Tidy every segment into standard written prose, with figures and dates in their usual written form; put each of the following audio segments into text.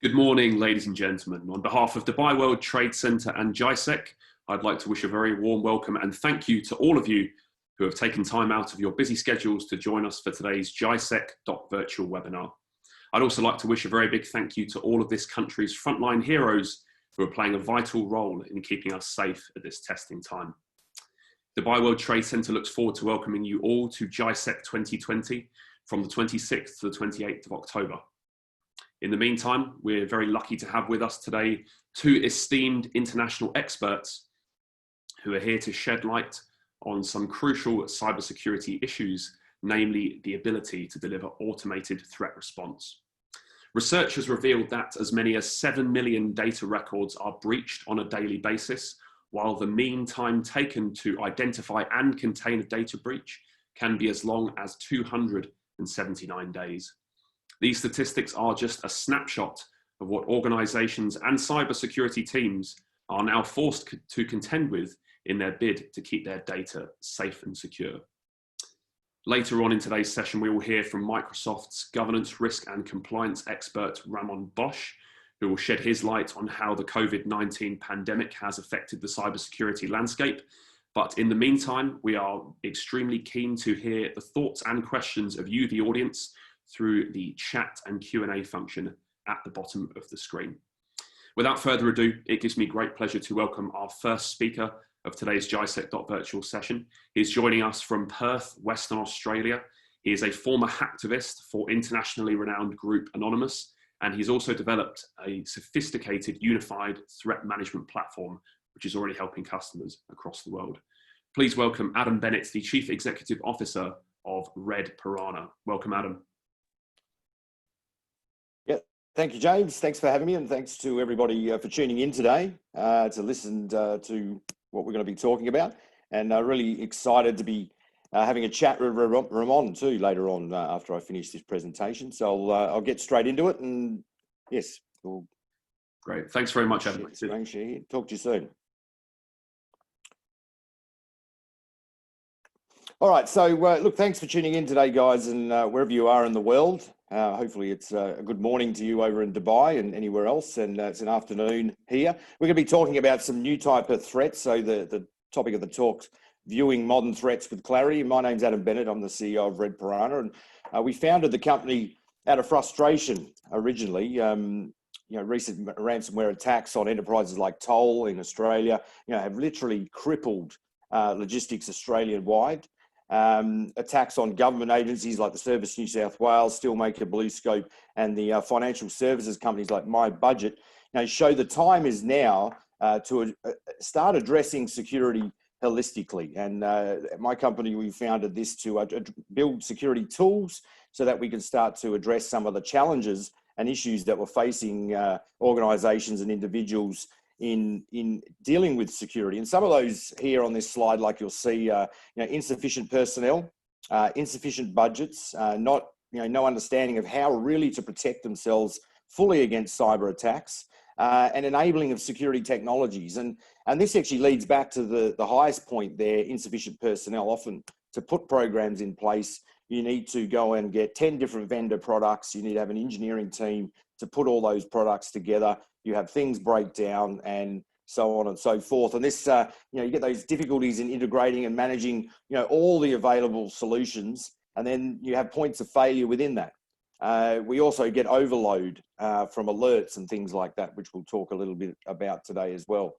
Good morning, ladies and gentlemen. On behalf of Dubai World Trade Center and GISEC, I'd like to wish a very warm welcome and thank you to all of you who have taken time out of your busy schedules to join us for today's GISEC.virtual webinar. I'd also like to wish a very big thank you to all of this country's frontline heroes who are playing a vital role in keeping us safe at this testing time. Dubai World Trade Center looks forward to welcoming you all to GISEC 2020 from the 26th to the 28th of October. In the meantime, we're very lucky to have with us today two esteemed international experts who are here to shed light on some crucial cybersecurity issues, namely the ability to deliver automated threat response. Research has revealed that as many as 7 million data records are breached on a daily basis, while the mean time taken to identify and contain a data breach can be as long as 279 days. These statistics are just a snapshot of what organizations and cybersecurity teams are now forced to contend with in their bid to keep their data safe and secure. Later on in today's session, we will hear from Microsoft's governance, risk and compliance expert, Ramon Bosch, who will shed his light on how the COVID-19 pandemic has affected the cybersecurity landscape. But in the meantime, we are extremely keen to hear the thoughts and questions of you, the audience, through the chat and Q&A function at the bottom of the screen. Without further ado, it gives me great pleasure to welcome our first speaker of today's GISEC.virtual session. He's joining us from Perth, Western Australia. He is a former hacktivist for internationally renowned group Anonymous, and he's also developed a sophisticated unified threat management platform, which is already helping customers across the world. Please welcome Adam Bennett, the Chief Executive Officer of Red Piranha. Welcome, Adam. Thank you, James. Thanks for having me, and thanks to everybody for tuning in today to listen to what we're going to be talking about. And really excited to be having a chat with Ramon too later on after I finish this presentation. So I'll get straight into it, and yes, we'll great. Thanks very much, Adam. Talk to you soon. All right, so look, thanks for tuning in today, guys, and wherever you are in the world. Hopefully it's a good morning to you over in Dubai and anywhere else, and it's an afternoon here. We're going to be talking about some new type of threats. So the topic of the talk's viewing modern threats with clarity. My name's Adam Bennett. I'm the CEO of Red Piranha, and we founded the company out of frustration originally. Recent ransomware attacks on enterprises like Toll in Australia, have literally crippled logistics Australia-wide. Attacks on government agencies like the Service New South Wales, Steelmaker, BlueScope, and the financial services companies like My Budget show the time is now to start addressing security holistically. And my company, we founded this to build security tools so that we can start to address some of the challenges and issues that we're facing organizations and individuals in dealing with security. And some of those here on this slide, like you'll see, insufficient personnel, insufficient budgets, no understanding of how really to protect themselves fully against cyber attacks, and enabling of security technologies. And this actually leads back to the highest point there, insufficient personnel. Often to put programs in place, you need to go and get 10 different vendor products. You need to have an engineering team to put all those products together. You have things break down and so on and so forth. And this, you get those difficulties in integrating and managing, all the available solutions. And then you have points of failure within that. We also get overload from alerts and things like that, which we'll talk a little bit about today as well.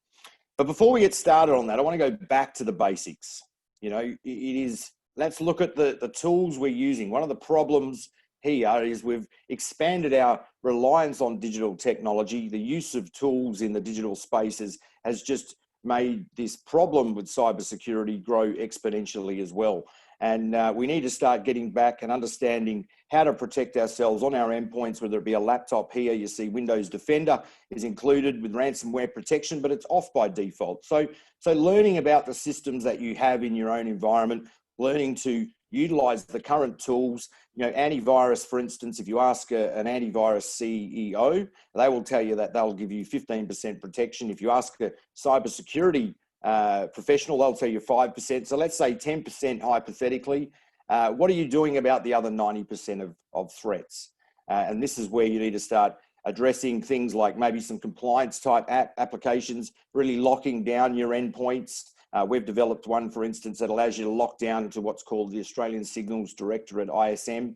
But before we get started on that, I want to go back to the basics. Let's look at the tools we're using. One of the problems here is we've expanded our reliance on digital technology. The use of tools in the digital spaces has just made this problem with cybersecurity grow exponentially as well. And we need to start getting back and understanding how to protect ourselves on our endpoints, whether it be a laptop here. You see Windows Defender is included with ransomware protection, but it's off by default. So learning about the systems that you have in your own environment, learning to utilize the current tools, antivirus, for instance. If you ask an antivirus CEO, they will tell you that they'll give you 15% protection. If you ask a cybersecurity professional, they'll tell you 5%. So let's say 10% hypothetically. What are you doing about the other 90% of threats? And this is where you need to start addressing things like maybe some compliance type applications, really locking down your endpoints. We've developed one, for instance, that allows you to lock down to what's called the Australian Signals Directorate, ISM,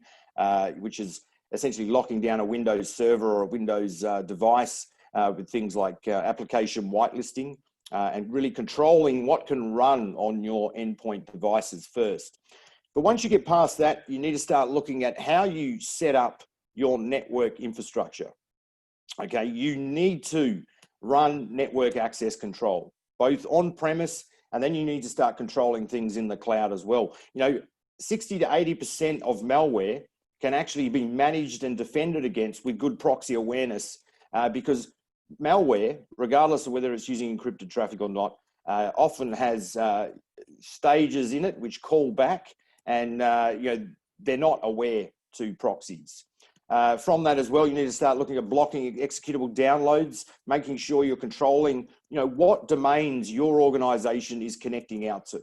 which is essentially locking down a Windows server or a Windows device with things like application whitelisting and really controlling what can run on your endpoint devices first. But once you get past that, you need to start looking at how you set up your network infrastructure. Okay, you need to run network access control, both on-premise, and then you need to start controlling things in the cloud as well. 60 to 80% of malware can actually be managed and defended against with good proxy awareness because malware, regardless of whether it's using encrypted traffic or not, often has stages in it which call back, and they're not aware to proxies. From that as well, you need to start looking at blocking executable downloads, making sure you're controlling, what domains your organization is connecting out to.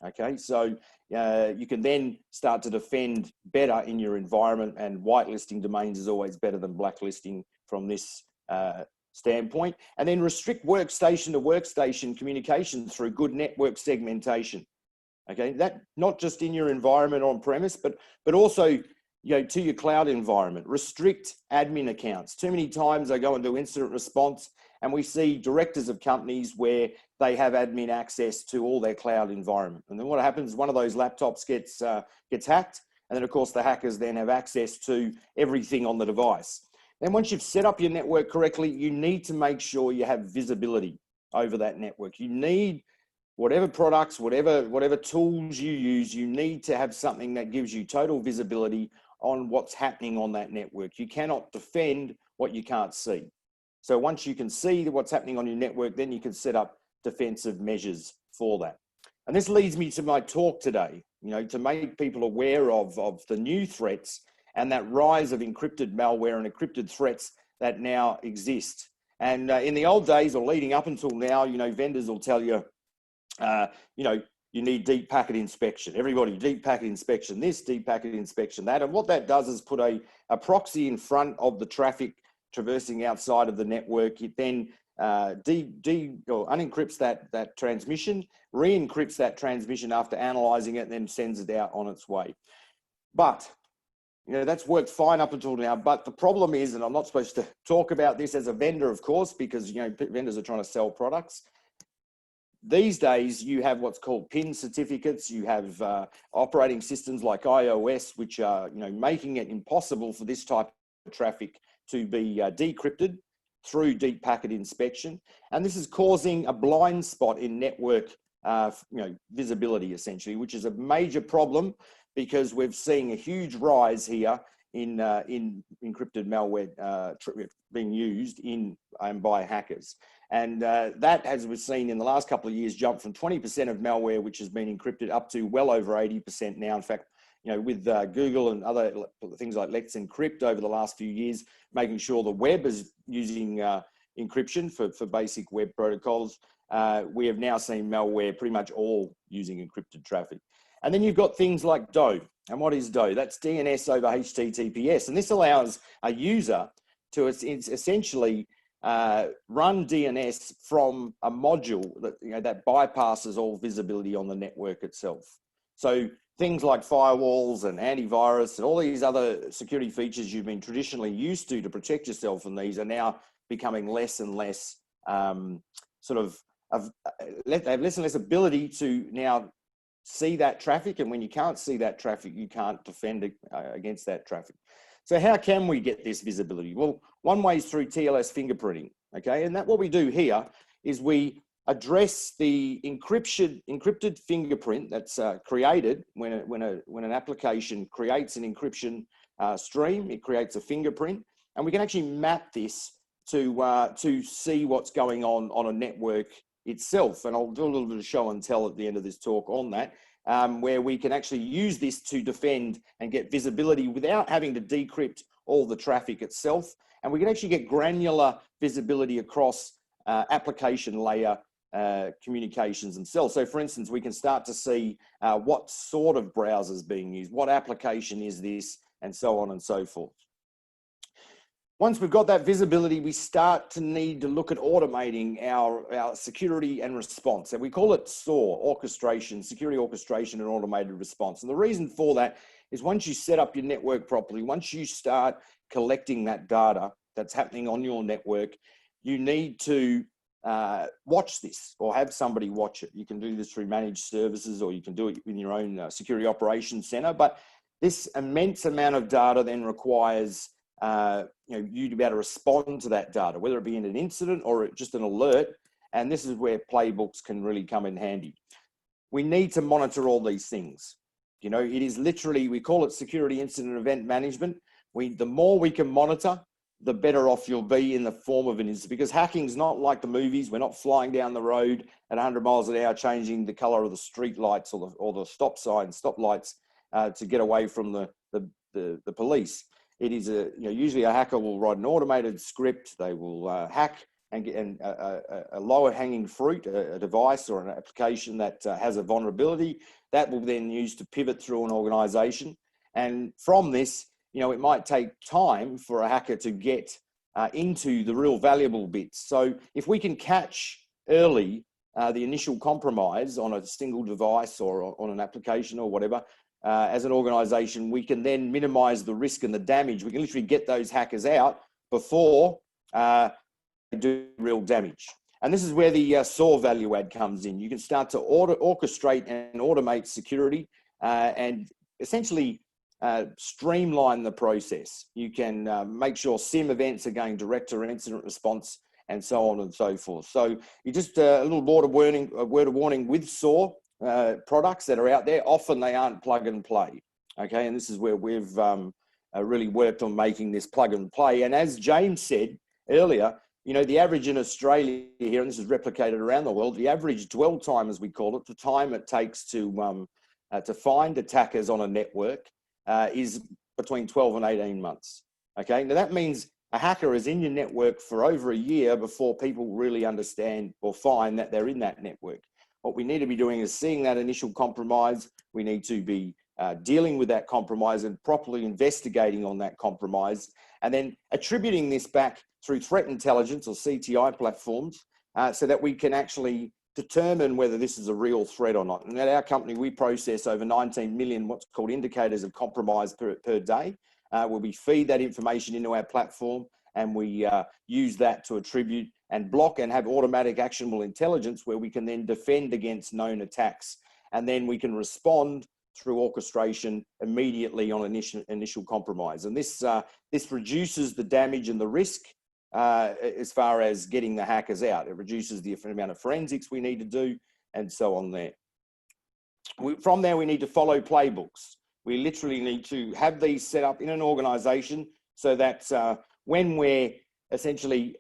Okay, so you can then start to defend better in your environment, and whitelisting domains is always better than blacklisting from this standpoint. And then restrict workstation to workstation communication through good network segmentation. Okay, that not just in your environment on premise, but also to your cloud environment. Restrict admin accounts. Too many times I go and do incident response, and we see directors of companies where they have admin access to all their cloud environment. And then what happens, one of those laptops gets hacked, and then of course the hackers then have access to everything on the device. Then once you've set up your network correctly, you need to make sure you have visibility over that network. You need whatever products, whatever tools you use, you need to have something that gives you total visibility on what's happening on that network. You cannot defend what you can't see. So once you can see what's happening on your network, then you can set up defensive measures for that. And this leads me to my talk today, to make people aware of the new threats and that rise of encrypted malware and encrypted threats that now exist. And in the old days, or leading up until now, vendors will tell you, you need deep packet inspection. Everybody, deep packet inspection this, deep packet inspection that. And what that does is put a proxy in front of the traffic traversing outside of the network. It then unencrypts that transmission, re-encrypts that transmission after analyzing it, and then sends it out on its way. But that's worked fine up until now. But the problem is, and I'm not supposed to talk about this as a vendor, of course, because vendors are trying to sell products. These days, you have what's called PIN certificates. You have operating systems like iOS, which are making it impossible for this type of traffic to be decrypted through deep packet inspection, and this is causing a blind spot in network visibility, essentially, which is a major problem because we're seeing a huge rise here in encrypted malware being used by hackers. And that, as we've seen in the last couple of years, jumped from 20% of malware which has been encrypted up to well over 80% now. In fact, with Google and other things like Let's Encrypt over the last few years, making sure the web is using encryption for basic web protocols, we have now seen malware pretty much all using encrypted traffic. And then you've got things like DoH. And what is DoH? That's DNS over HTTPS. And this allows a user to essentially run DNS from a module that bypasses all visibility on the network itself. So things like firewalls and antivirus and all these other security features you've been traditionally used to protect yourself from these are now becoming less and less they have less and less ability to now see that traffic. And when you can't see that traffic, you can't defend against that traffic. So how can we get this visibility? Well, one way is through TLS fingerprinting. Okay, and what we do here is we address the encrypted fingerprint that's created when an application creates an encryption stream. It creates a fingerprint, and we can actually map this to see what's going on a network itself. And I'll do a little bit of show and tell at the end of this talk on that, where we can actually use this to defend and get visibility without having to decrypt all the traffic itself. And we can actually get granular visibility across application layer communications themselves. So for instance, we can start to see what sort of browser is being used, what application is this, and so on and so forth. Once we've got that visibility, we start to need to look at automating our security and response. And we call it SOAR, orchestration, security orchestration and automated response. And the reason for that is once you set up your network properly, once you start collecting that data that's happening on your network, you need to watch this or have somebody watch it. You can do this through managed services, or you can do it in your own security operations center. But this immense amount of data then requires you to be able to respond to that data, whether it be in an incident or just an alert. And this is where playbooks can really come in handy. We need to monitor all these things. You know, it is literally, we call it security incident event management. The more we can monitor, the better off you'll be in the form of an incident, because hacking's not like the movies. We're not flying down the road at 100 miles an hour, changing the color of the street lights or the stop signs, stop lights to get away from the police. It is usually a hacker will write an automated script. They will hack and get a lower hanging fruit, a device or an application that has a vulnerability that will then use to pivot through an organization. And from this, it might take time for a hacker to get into the real valuable bits. So if we can catch early the initial compromise on a single device or on an application or whatever, as an organization, we can then minimize the risk and the damage. We can literally get those hackers out before they do real damage. And this is where the SOAR value add comes in. You can start to orchestrate and automate security and essentially streamline the process. You can make sure SIM events are going direct to incident response and so on and so forth. So you just a little word of warning with SOAR products that are out there. Often they aren't plug and play. Okay, and this is where we've really worked on making this plug and play. And as James said earlier, the average in Australia here, and this is replicated around the world, the average dwell time, as we call it, the time it takes to find attackers on a network is between 12 and 18 months. Okay, now that means a hacker is in your network for over a year before people really understand or find that they're in that network. What we need to be doing is seeing that initial compromise. We need to be dealing with that compromise and properly investigating on that compromise, and then attributing this back through threat intelligence or CTI platforms so that we can actually determine whether this is a real threat or not. And at our company, we process over 19 million what's called indicators of compromise per day, where we feed that information into our platform, and we use that to attribute and block and have automatic actionable intelligence where we can then defend against known attacks. And then we can respond through orchestration immediately on initial compromise. And this reduces the damage and the risk as far as getting the hackers out. It reduces the amount of forensics we need to do and so on there. From there, we need to follow playbooks. We literally need to have these set up in an organization so that when we're essentially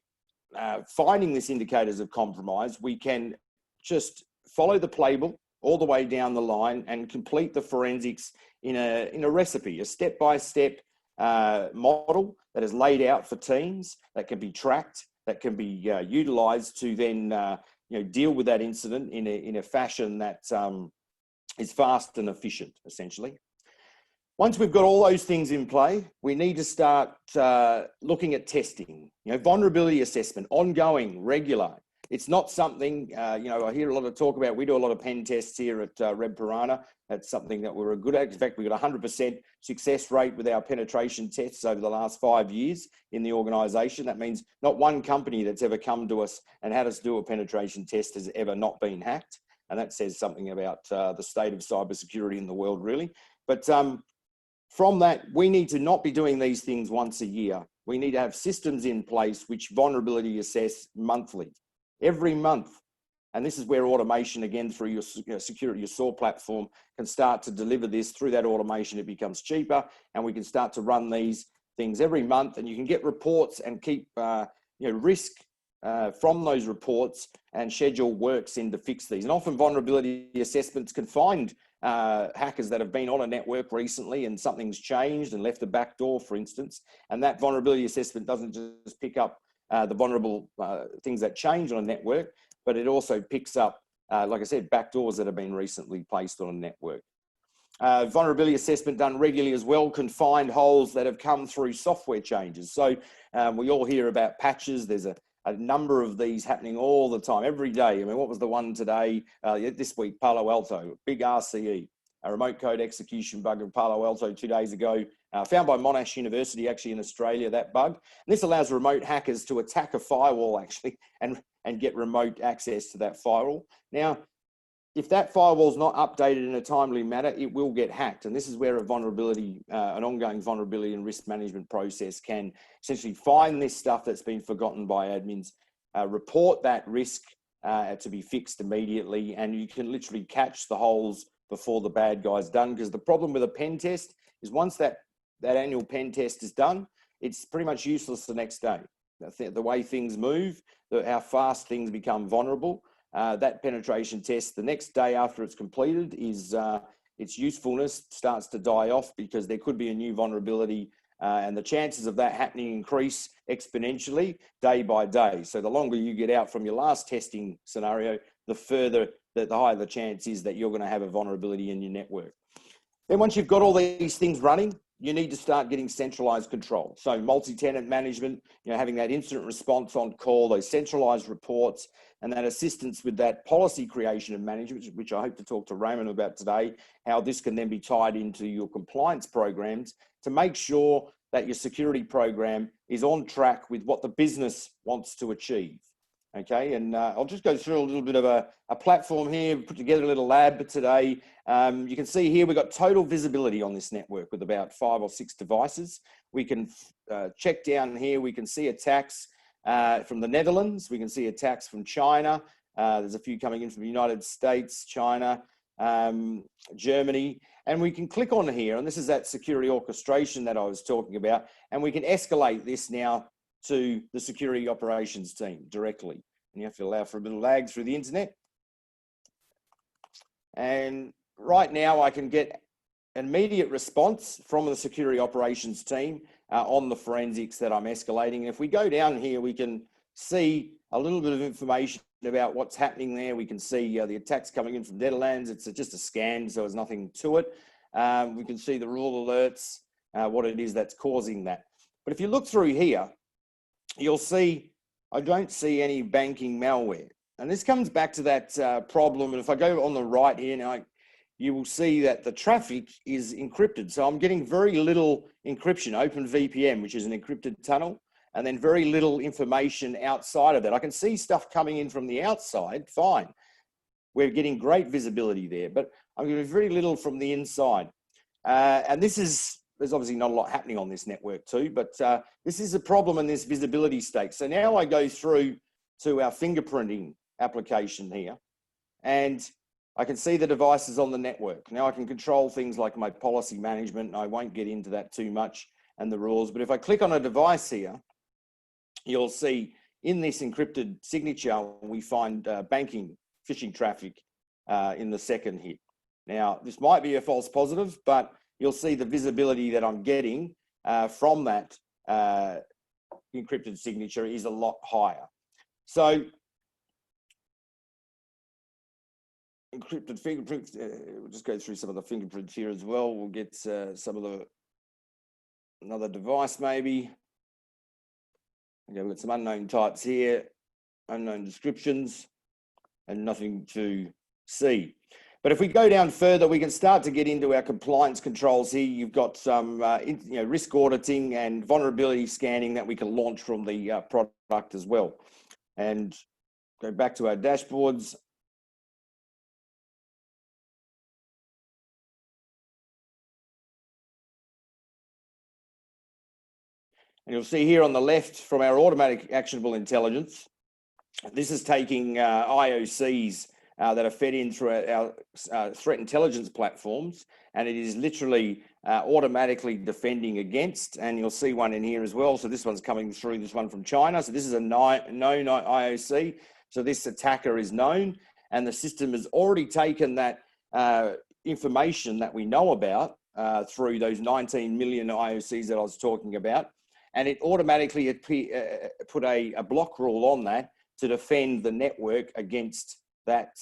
finding these indicators of compromise, we can just follow the playbook all the way down the line and complete the forensics in a recipe, a step-by-step model that is laid out for teams, that can be tracked, that can be utilized to then deal with that incident in a fashion that is fast and efficient, essentially. Once we've got all those things in play, we need to start looking at testing, vulnerability assessment, ongoing, regular. It's not something, I hear a lot of talk about. We do a lot of pen tests here at Red Piranha. That's something that we're good at. In fact, we've got 100% success rate with our penetration tests over the last 5 years in the organization. That means not one company that's ever come to us and had us do a penetration test has ever not been hacked. And that says something about the state of cybersecurity in the world, really. But from that, we need to not be doing these things once a year. We need to have systems in place which vulnerability assess monthly, every month. And this is where automation, again, through your security, your SOAR platform, can start to deliver this. Through that automation, it becomes cheaper, and we can start to run these things every month, and you can get reports and keep risk from those reports and schedule works in to fix these. And often vulnerability assessments can find hackers that have been on a network recently and something's changed and left a backdoor, for instance, and that vulnerability assessment doesn't just pick up the vulnerable things that change on a network, but it also picks up, like I said, backdoors that have been recently placed on a network. Vulnerability assessment done regularly as well can find holes that have come through software changes. So we all hear about patches. There's a number of these happening all the time, every day. I mean, what was the one today, this week, Palo Alto, big RCE, a remote code execution bug in Palo Alto 2 days ago, found by Monash University actually in Australia, that bug. And this allows remote hackers to attack a firewall actually and get remote access to that firewall. Now, if that firewall is not updated in a timely manner, it will get hacked. And this is where a vulnerability, an ongoing vulnerability and risk management process can essentially find this stuff that's been forgotten by admins, report that risk to be fixed immediately, and you can literally catch the holes before the bad guy's done. Because the problem with a pen test is once that annual pen test is done, it's pretty much useless the next day. The way things move, how fast things become vulnerable, that penetration test the next day after it's completed is its usefulness starts to die off because there could be a new vulnerability and the chances of that happening increase exponentially day by day. So the longer you get out from your last testing scenario, the higher the chance is that you're going to have a vulnerability in your network. Then once you've got all these things running, you need to start getting centralized control. So multi-tenant management, having that incident response on call, those centralized reports, and that assistance with that policy creation and management, which I hope to talk to Raymond about today, how this can then be tied into your compliance programs to make sure that your security program is on track with what the business wants to achieve. Okay, and I'll just go through a little bit of a platform here, put together a little lab today. You can see here we've got total visibility on this network with about 5 or 6 devices. We can check down here, we can see attacks from the Netherlands, we can see attacks from China. There's a few coming in from the United States, China, Germany, and we can click on here, and this is that security orchestration that I was talking about, and we can escalate this now to the security operations team directly. And you have to allow for a bit of lag through the internet. And right now I can get an immediate response from the security operations team on the forensics that I'm escalating. And if we go down here, we can see a little bit of information about what's happening there. We can see the attacks coming in from Netherlands. It's just a scan, so there's nothing to it. We can see the rule alerts, what it is that's causing that. But if you look through here, you'll see, I don't see any banking malware. And this comes back to that problem. And if I go on the right here now, you will see that the traffic is encrypted. So I'm getting very little encryption, OpenVPN, which is an encrypted tunnel, and then very little information outside of that. I can see stuff coming in from the outside, fine. We're getting great visibility there, but I'm getting very little from the inside. And there's obviously not a lot happening on this network too, but this is a problem in this visibility state. So now I go through to our fingerprinting application here, and I can see the devices on the network. Now I can control things like my policy management, and I won't get into that too much and the rules, but if I click on a device here, you'll see in this encrypted signature, we find banking phishing traffic in the second hit. Now, this might be a false positive, but you'll see the visibility that I'm getting from that encrypted signature is a lot higher. So encrypted fingerprints, we'll just go through some of the fingerprints here as well. We'll get some of another device maybe. Okay, we've got some unknown types here, unknown descriptions, and nothing to see. But if we go down further, we can start to get into our compliance controls here. You've got some risk auditing and vulnerability scanning that we can launch from the product as well. And go back to our dashboards. And you'll see here on the left from our automatic actionable intelligence, this is taking IOCs that are fed in through our threat intelligence platforms, and it is literally automatically defending against, and you'll see one in here as well. So this one's coming through, this one from China. So this is a known IOC. So this attacker is known, and the system has already taken that information that we know about through those 19 million IOCs that I was talking about, and it automatically put a block rule on that to defend the network against that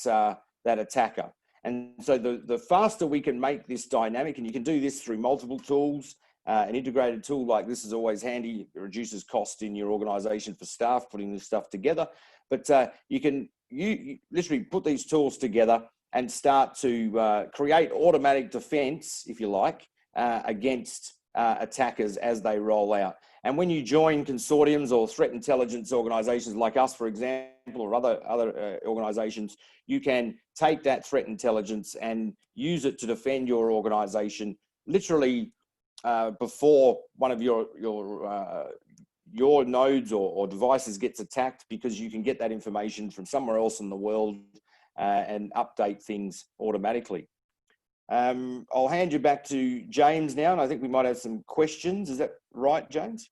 attacker. And so the faster we can make this dynamic, and you can do this through multiple tools, an integrated tool like this is always handy. It reduces cost in your organization for staff putting this stuff together. But you literally put these tools together and start to create automatic defense, if you like, against attackers as they roll out. And when you join consortiums or threat intelligence organizations like us, for example, or other organizations, you can take that threat intelligence and use it to defend your organization literally before one of your nodes or devices gets attacked, because you can get that information from somewhere else in the world and update things automatically. I'll hand you back to James now, and I think we might have some questions. Is that right, James?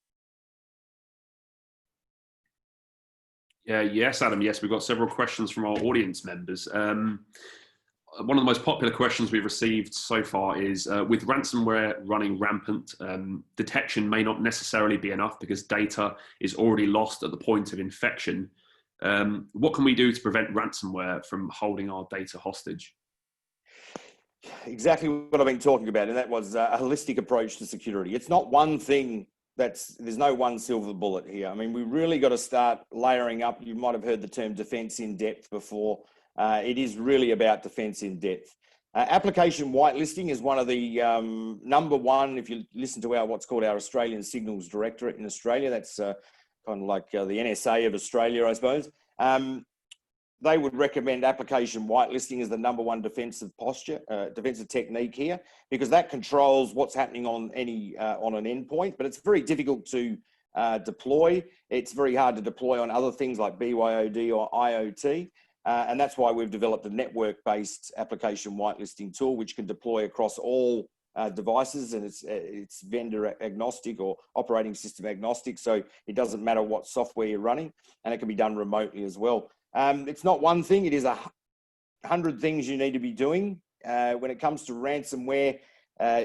Yes, Adam. Yes, we've got several questions from our audience members. One of the most popular questions we've received so far is, with ransomware running rampant, detection may not necessarily be enough because data is already lost at the point of infection. What can we do to prevent ransomware from holding our data hostage? Exactly what I've been talking about, and that was a holistic approach to security. It's not one thing. There's no one silver bullet here. I mean, we really got to start layering up. You might have heard the term defense in depth before. It is really about defense in depth. Application whitelisting is one of the number one, if you listen to what's called our Australian Signals Directorate in Australia, that's kind of like the NSA of Australia, I suppose. They would recommend application whitelisting as the number one defensive technique here, because that controls what's happening on on an endpoint, but it's very difficult to deploy. It's very hard to deploy on other things like BYOD or IoT. And that's why we've developed a network-based application whitelisting tool, which can deploy across all devices, and it's vendor agnostic or operating system agnostic. So it doesn't matter what software you're running, and it can be done remotely as well. It's not one thing, it is 100 things you need to be doing. When it comes to ransomware,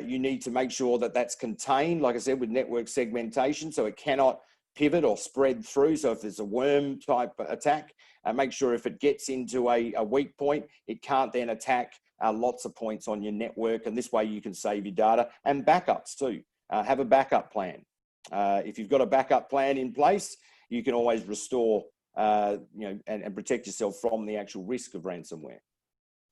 you need to make sure that that's contained, like I said, with network segmentation, so it cannot pivot or spread through. So if there's a worm type attack, make sure if it gets into a weak point, it can't then attack lots of points on your network. And this way you can save your data, and backups too. Have a backup plan. If you've got a backup plan in place, you can always restore and protect yourself from the actual risk of ransomware.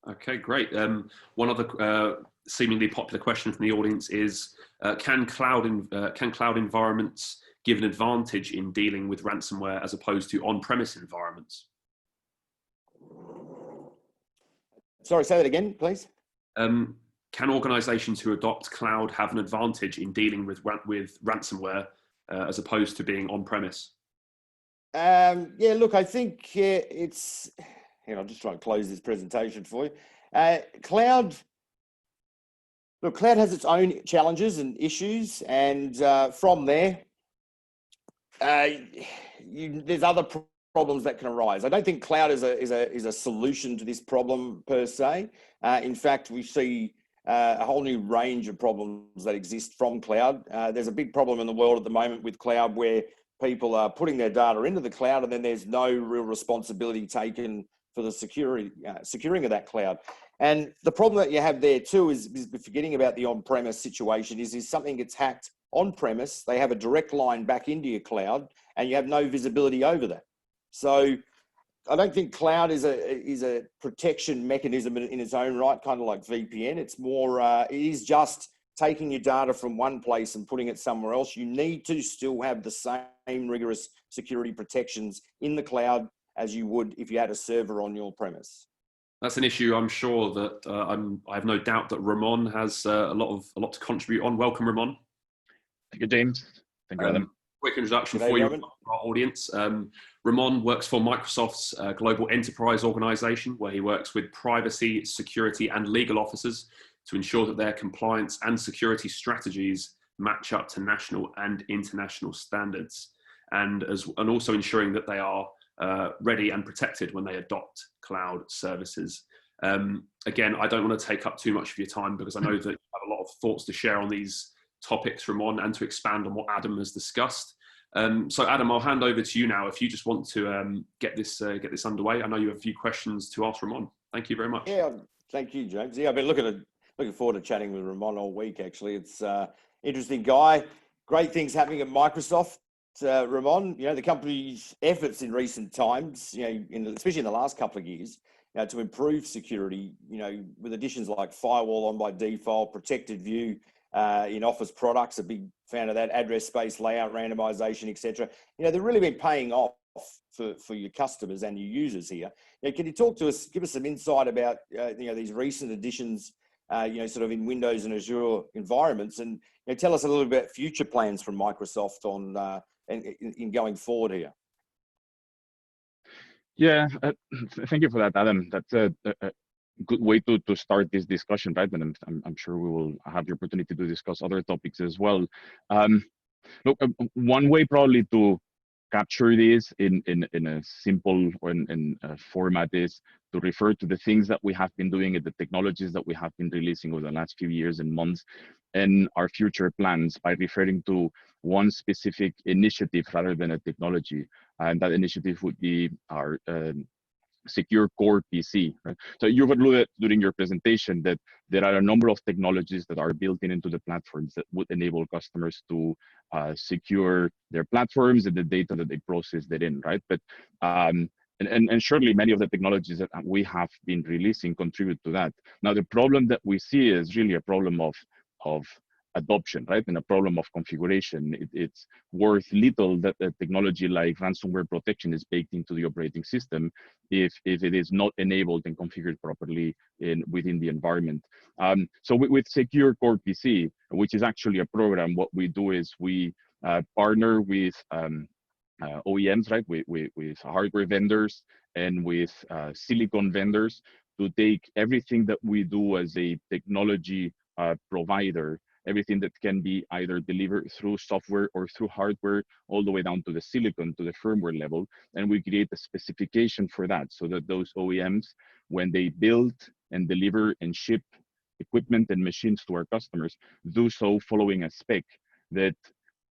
Okay, great. One other seemingly popular question from the audience is, can cloud environments give an advantage in dealing with ransomware as opposed to on-premise environments? Sorry, say that again, please. Can organizations who adopt cloud have an advantage in dealing with ransomware as opposed to being on-premise? Yeah, look, I think it's, I'll just try and close this presentation for you. Cloud has its own challenges and issues, and from there, there's other problems that can arise. I don't think cloud is a solution to this problem per se. In fact, we see a whole new range of problems that exist from cloud. There's a big problem in the world at the moment with cloud where people are putting their data into the cloud, and then there's no real responsibility taken for the securing of that cloud. And the problem that you have there too is forgetting about the on-premise situation is something gets hacked on-premise, they have a direct line back into your cloud, and you have no visibility over that. So I don't think cloud is a protection mechanism in its own right, kind of like VPN. It's more, it is just taking your data from one place and putting it somewhere else. You need to still have the same rigorous security protections in the cloud as you would if you had a server on your premise. That's an issue I'm sure that I have no doubt that Ramon has a lot to contribute on. Welcome, Ramon. Thank you, James. Thank you, Adam. Quick introduction G'day, for you, Ramon. our audience. Ramon works for Microsoft's global enterprise organization, where he works with privacy, security, and legal officers to ensure that their compliance and security strategies match up to national and international standards, and also ensuring that they are ready and protected when they adopt cloud services. Again, I don't want to take up too much of your time because I know that you have a lot of thoughts to share on these topics, Ramon, and to expand on what Adam has discussed. So Adam, I'll hand over to you now if you just want to get this underway. I know you have a few questions to ask Ramon. Thank you very much. Yeah, Thank you, James. Yeah, I've been looking forward to chatting with Ramon all week. Actually, it's interesting guy. Great things happening at Microsoft. Ramon, the company's efforts in recent times, especially in the last couple of years, to improve security, with additions like firewall on by default, protected view in Office products, a big fan of that, address space layout randomization, etc. They've really been paying off for your customers and your users here. Can you talk to us, give us some insight about these recent additions, sort of in Windows and Azure environments, and tell us a little bit about future plans from Microsoft on in going forward here. Yeah, thank you for that, Adam. That's a good way to start this discussion, right? And I'm sure we will have the opportunity to discuss other topics as well. Look, one way probably to capture this in a simple format is to refer to the things that we have been doing and the technologies that we have been releasing over the last few years and months, and our future plans by referring to one specific initiative rather than a technology. And that initiative would be our secure core PC. Right? So you've alluded during your presentation that there are a number of technologies that are built into the platforms that would enable customers to secure their platforms and the data that they process therein, right? But and surely many of the technologies that we have been releasing contribute to that. Now the problem that we see is really a problem of adoption, right? And a problem of configuration. It's worth little that a technology like ransomware protection is baked into the operating system if it is not enabled and configured properly within the environment. So with Secure Core PC, which is actually a program, what we do is we partner with OEMs, right? With hardware vendors and with silicon vendors to take everything that we do as a technology provider, everything that can be either delivered through software or through hardware, all the way down to the silicon, to the firmware level. And we create a specification for that so that those OEMs, when they build and deliver and ship equipment and machines to our customers, do so following a spec that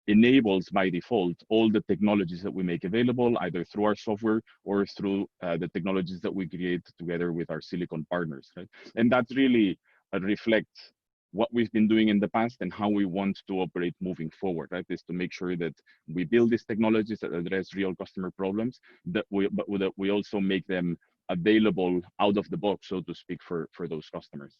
enables by default all the technologies that we make available, either through our software or through the technologies that we create together with our silicon partners. Right? And that really reflects what we've been doing in the past and how we want to operate moving forward, right? Is to make sure that we build these technologies that address real customer problems, but that we also make them available out of the box, so to speak, for those customers.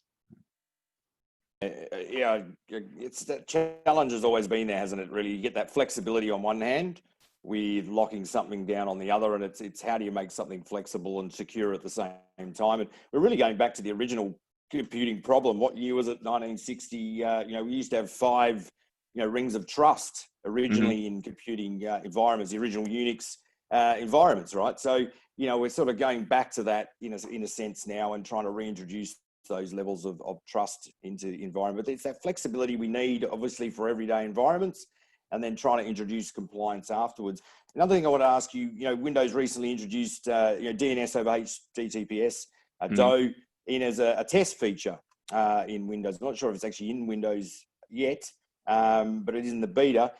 Yeah, it's that challenge has always been there, hasn't it? Really, you get that flexibility on one hand with locking something down on the other, and it's how do you make something flexible and secure at the same time? And we're really going back to the original computing problem. What year was it? 1960. We used to have 5 rings of trust originally in computing environments, the original Unix environments, right? So we're sort of going back to that in a sense now and trying to reintroduce those levels of trust into the environment. It's that flexibility we need, obviously, for everyday environments, and then trying to introduce compliance afterwards. Another thing I want to ask you, Windows recently introduced DNS over HTTPS, DOE, in as a test feature in Windows. I'm not sure if it's actually in Windows yet, but it is in the beta.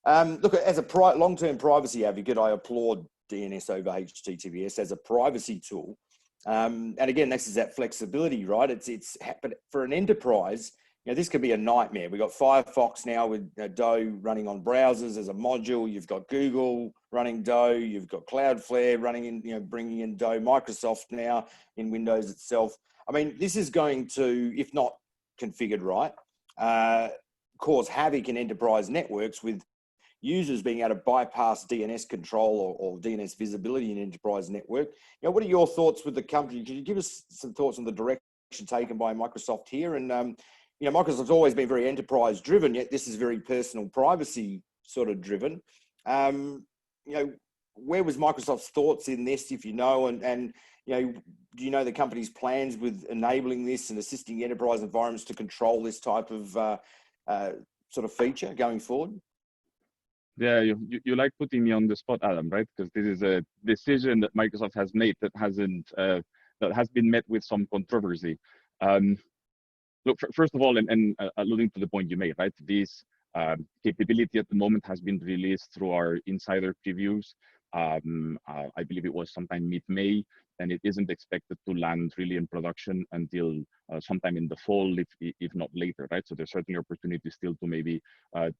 Look, as a long-term privacy advocate, I applaud DNS over HTTPS as a privacy tool. And again, this is that flexibility, right? It's but for an enterprise, this could be a nightmare. We've got Firefox now with DOE running on browsers as a module. You've got Google running DOE. You've got Cloudflare running in, bringing in DOE. Microsoft now in Windows itself. I mean, this is going to, if not configured right, cause havoc in enterprise networks with users being able to bypass DNS control or DNS visibility in enterprise network. What are your thoughts with the company? Can you give us some thoughts on the direction taken by Microsoft here? And Microsoft's always been very enterprise driven, yet this is very personal privacy sort of driven. Where was Microsoft's thoughts in this, if you know, and do you know the company's plans with enabling this and assisting enterprise environments to control this type of sort of feature going forward? Yeah, you like putting me on the spot, Adam, right? Because this is a decision that Microsoft has made that has been met with some controversy. Look, first of all, and alluding to the point you made, right? This capability at the moment has been released through our insider previews. I believe it was sometime mid-May, and it isn't expected to land really in production until sometime in the fall, if not later, right? So there's certainly opportunity still to maybe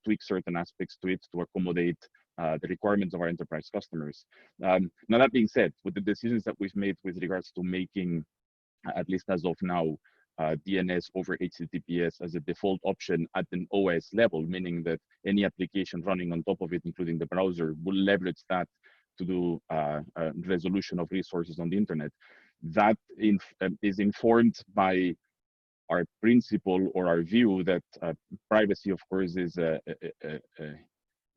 tweak certain aspects to it to accommodate the requirements of our enterprise customers. Now that being said, with the decisions that we've made with regards to making, at least as of now, DNS over HTTPS as a default option at an OS level, meaning that any application running on top of it, including the browser, will leverage that to do resolution of resources on the internet. That is informed by our principle or our view that privacy, of course, is a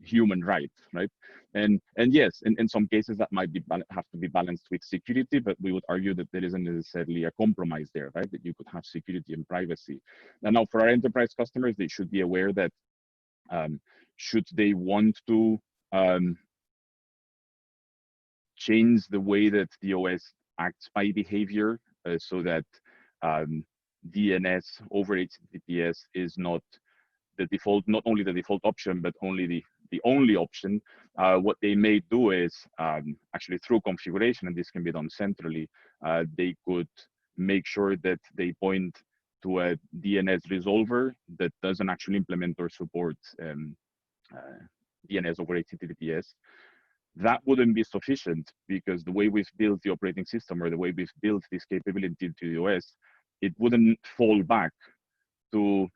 human right, right? And yes, in some cases that might be have to be balanced with security, but we would argue that there isn't necessarily a compromise there, right? That you could have security and privacy. And now for our enterprise customers, they should be aware that should they want to change the way that the OS acts by behavior so that DNS over HTTPS is not the default, not only the default option, but only the only option. What they may do is actually through configuration, and this can be done centrally, they could make sure that they point to a DNS resolver that doesn't actually implement or support DNS over HTTPS. That wouldn't be sufficient because the way we've built the operating system or the way we've built this capability to the OS, it wouldn't fall back to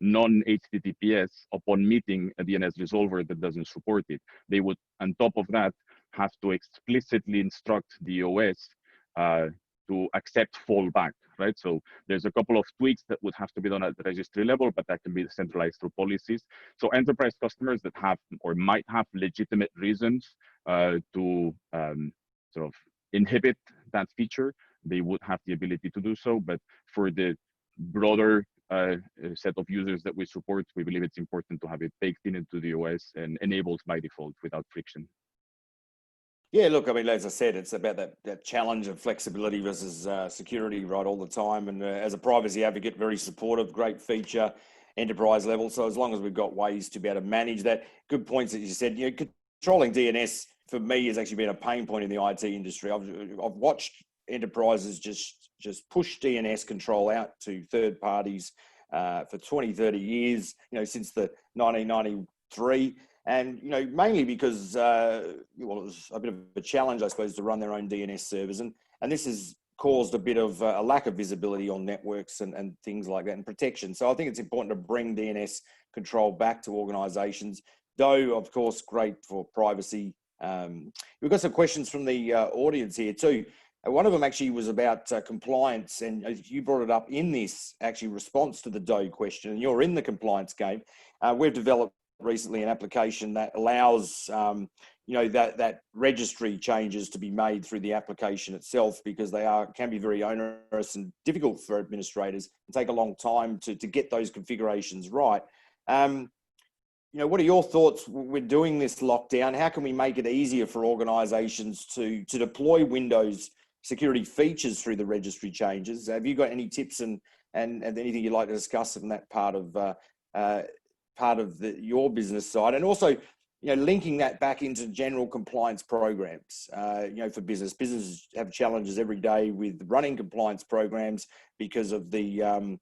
non-HTTPS upon meeting a DNS resolver that doesn't support it. They would, on top of that, have to explicitly instruct the OS to accept fallback, right? So there's a couple of tweaks that would have to be done at the registry level, but that can be centralized through policies. So enterprise customers that have or might have legitimate reasons to sort of inhibit that feature, they would have the ability to do so. But for the broader set of users that we support, we believe it's important to have it baked into the OS and enabled by default without friction. Yeah, look, I mean, as I said, it's about that challenge of flexibility versus security, right, all the time. And as a privacy advocate, very supportive, great feature, enterprise level. So as long as we've got ways to be able to manage that, good points that you said. You know, controlling DNS for me has actually been a pain point in the IT industry. I've watched enterprises just push DNS control out to third parties for 20, 30 years, you know, since the 1993. And, you know, mainly because, well, it was a bit of a challenge, I suppose, to run their own DNS servers. And this has caused a bit of a lack of visibility on networks and things like that and protection. So I think it's important to bring DNS control back to organizations, though, of course, great for privacy. We've got some questions from the audience here too. One of them actually was about compliance, and you brought it up in this actually response to the DOE question, and you're in the compliance game. We've developed recently an application that allows you know, that registry changes to be made through the application itself, because they can be very onerous and difficult for administrators and take a long time to get those configurations right. You know, what are your thoughts with doing this lockdown? How can we make it easier for organizations to deploy Windows security features through the registry changes? Have you got any tips and anything you'd like to discuss from that part of your business side? And also, you know, linking that back into general compliance programs, you know, for businesses have challenges every day with running compliance programs because of the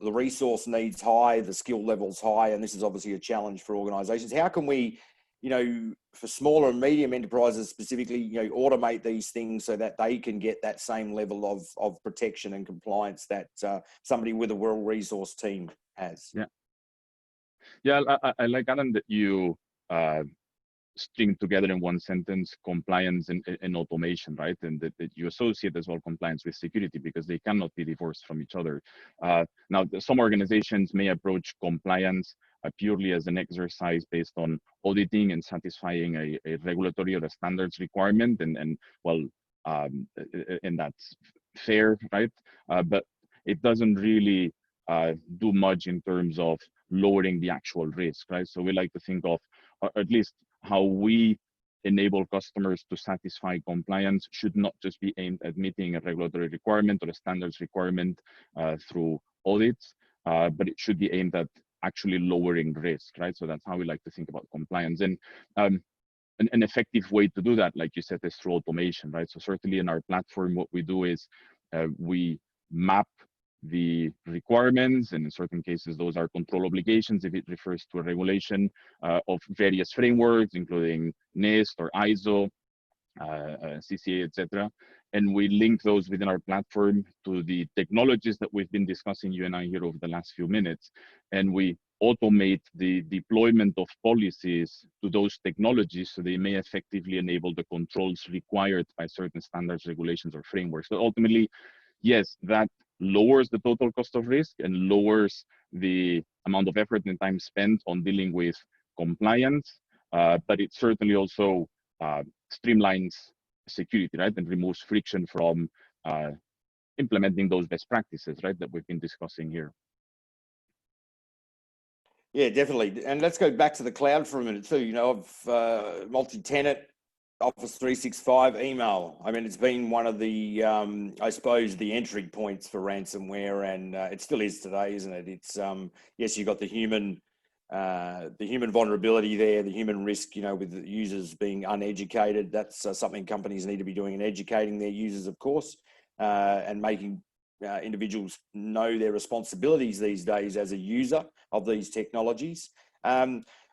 resource needs high, the skill levels high, and this is obviously a challenge for organizations. How can we, you know, for smaller and medium enterprises specifically, you know, automate these things so that they can get that same level of protection and compliance that somebody with a world resource team has? Yeah, I like, Adam, that you string together in one sentence compliance and automation, right? And that you associate as well compliance with security, because they cannot be divorced from each other. Now, some organizations may approach compliance purely as an exercise based on auditing and satisfying a regulatory or a standards requirement, and that's fair, right? But it doesn't really do much in terms of lowering the actual risk, right? So we like to think of, or at least how we enable customers to satisfy compliance should not just be aimed at meeting a regulatory requirement or a standards requirement through audits, but it should be aimed at actually lowering risk, right? So that's how we like to think about compliance. And an effective way to do that, like you said, is through automation, right? So certainly in our platform, what we do is we map the requirements, and in certain cases, those are control obligations if it refers to a regulation of various frameworks, including NIST or ISO, CCA, etc. And we link those within our platform to the technologies that we've been discussing, you and I, here over the last few minutes. And we automate the deployment of policies to those technologies so they may effectively enable the controls required by certain standards, regulations, or frameworks. So ultimately, yes, that lowers the total cost of risk and lowers the amount of effort and time spent on dealing with compliance, but it certainly also streamlines security, right, and removes friction from implementing those best practices, right, that we've been discussing here. Yeah, definitely. And let's go back to the cloud for a minute too. You know, of multi-tenant, Office 365, email. I mean, it's been one of the, I suppose, the entry points for ransomware, and it still is today, isn't it? It's yes, you got the human vulnerability there, the human risk, you know, with the users being uneducated. That's something companies need to be doing, and educating their users, of course, and making individuals know their responsibilities these days as a user of these technologies.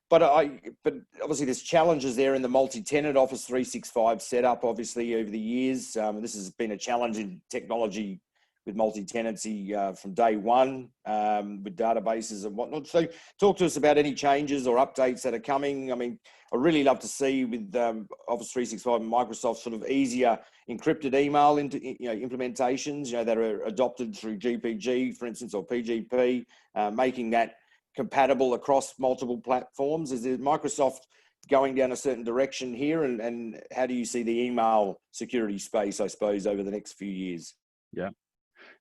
But obviously there's challenges there in the multi-tenant Office 365 setup, obviously, over the years. This has been a challenge in technology with multi-tenancy from day one, with databases and whatnot. So talk to us about any changes or updates that are coming. I mean, I'd really love to see with Office 365 and Microsoft sort of easier encrypted email into, you know, implementations, you know, that are adopted through GPG, for instance, or PGP, making that compatible across multiple platforms. Is Microsoft going down a certain direction here, and how do you see the email security space, I suppose, over the next few years? Yeah,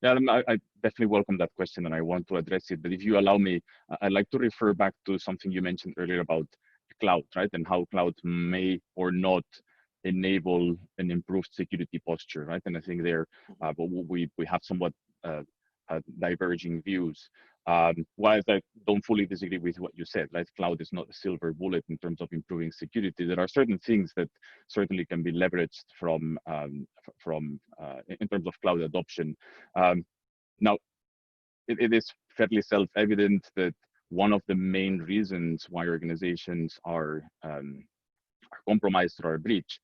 I definitely welcome that question, and I want to address it. But if you allow me, I'd like to refer back to something you mentioned earlier about cloud, right, and how cloud may or not enable an improved security posture, right? And I think there, but we have somewhat diverging views. While I don't fully disagree with what you said, right? Cloud is not a silver bullet in terms of improving security. There are certain things that certainly can be leveraged from in terms of cloud adoption. Now, it is fairly self-evident that one of the main reasons why organizations are compromised or breached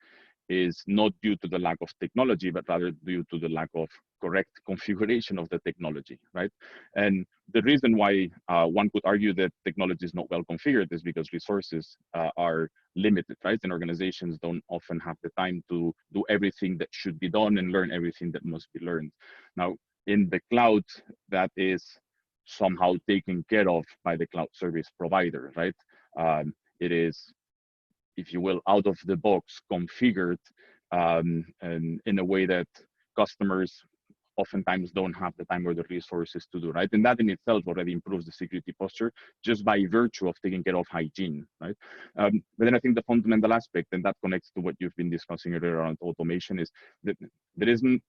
is not due to the lack of technology, but rather due to the lack of correct configuration of the technology, right? And the reason why one could argue that technology is not well configured is because resources are limited, right? And organizations don't often have the time to do everything that should be done and learn everything that must be learned. Now, in the cloud, that is somehow taken care of by the cloud service provider, right? It is, if you will, out of the box configured and in a way that customers oftentimes don't have the time or the resources to do, right? And that in itself already improves the security posture just by virtue of taking care of hygiene, right? But then I think the fundamental aspect, and that connects to what you've been discussing earlier around automation, is that there isn't,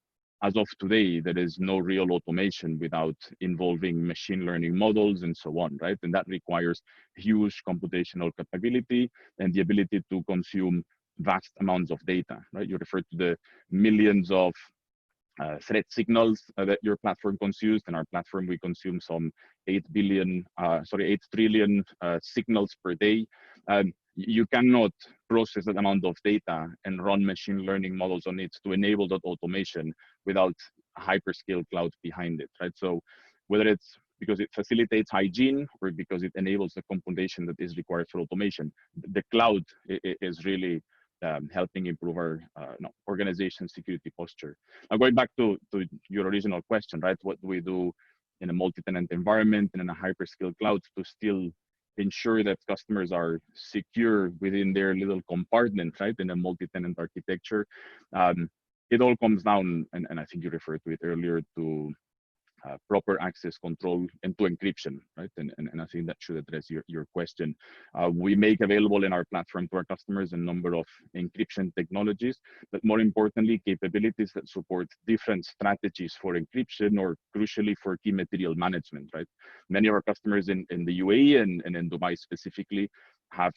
as of today, there is no real automation without involving machine learning models and so on, right? And that requires huge computational capability and the ability to consume vast amounts of data, right? You refer to the millions of threat signals that your platform consumes. In our platform, we consume some 8 trillion signals per day. You cannot process that amount of data and run machine learning models on it to enable that automation without a hyperscale cloud behind it, right? So whether it's because it facilitates hygiene or because it enables the computation that is required for automation, the cloud is really helping improve our organization security posture. Now, going back to your original question, right? What do we do in a multi-tenant environment and in a hyperscale cloud to still ensure that customers are secure within their little compartment, right, in a multi-tenant architecture? It all comes down, and I think you referred to it earlier, to proper access control and to encryption, right? And I think that should address your question. We make available in our platform to our customers a number of encryption technologies, but more importantly, capabilities that support different strategies for encryption or crucially for key material management, right? Many of our customers in the UAE and in Dubai specifically have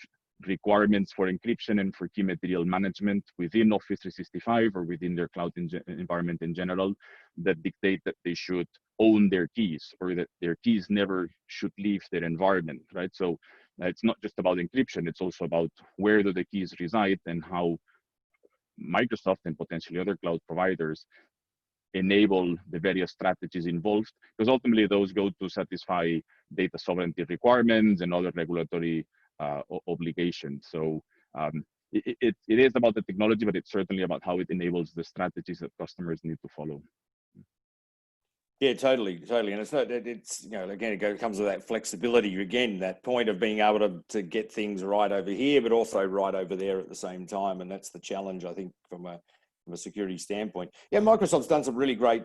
requirements for encryption and for key material management within Office 365 or within their cloud environment in general that dictate that they should own their keys, or that their keys never should leave their environment, right? So it's not just about encryption, it's also about where do the keys reside and how Microsoft and potentially other cloud providers enable the various strategies involved, because ultimately those go to satisfy data sovereignty requirements and other regulatory obligations. So it is about the technology, but it's certainly about how it enables the strategies that customers need to follow. Yeah, totally. And it's not, it's, you know, again, it comes with that flexibility, again, that point of being able to get things right over here, but also right over there at the same time. And that's the challenge, I think, from a security standpoint. Yeah, Microsoft's done some really great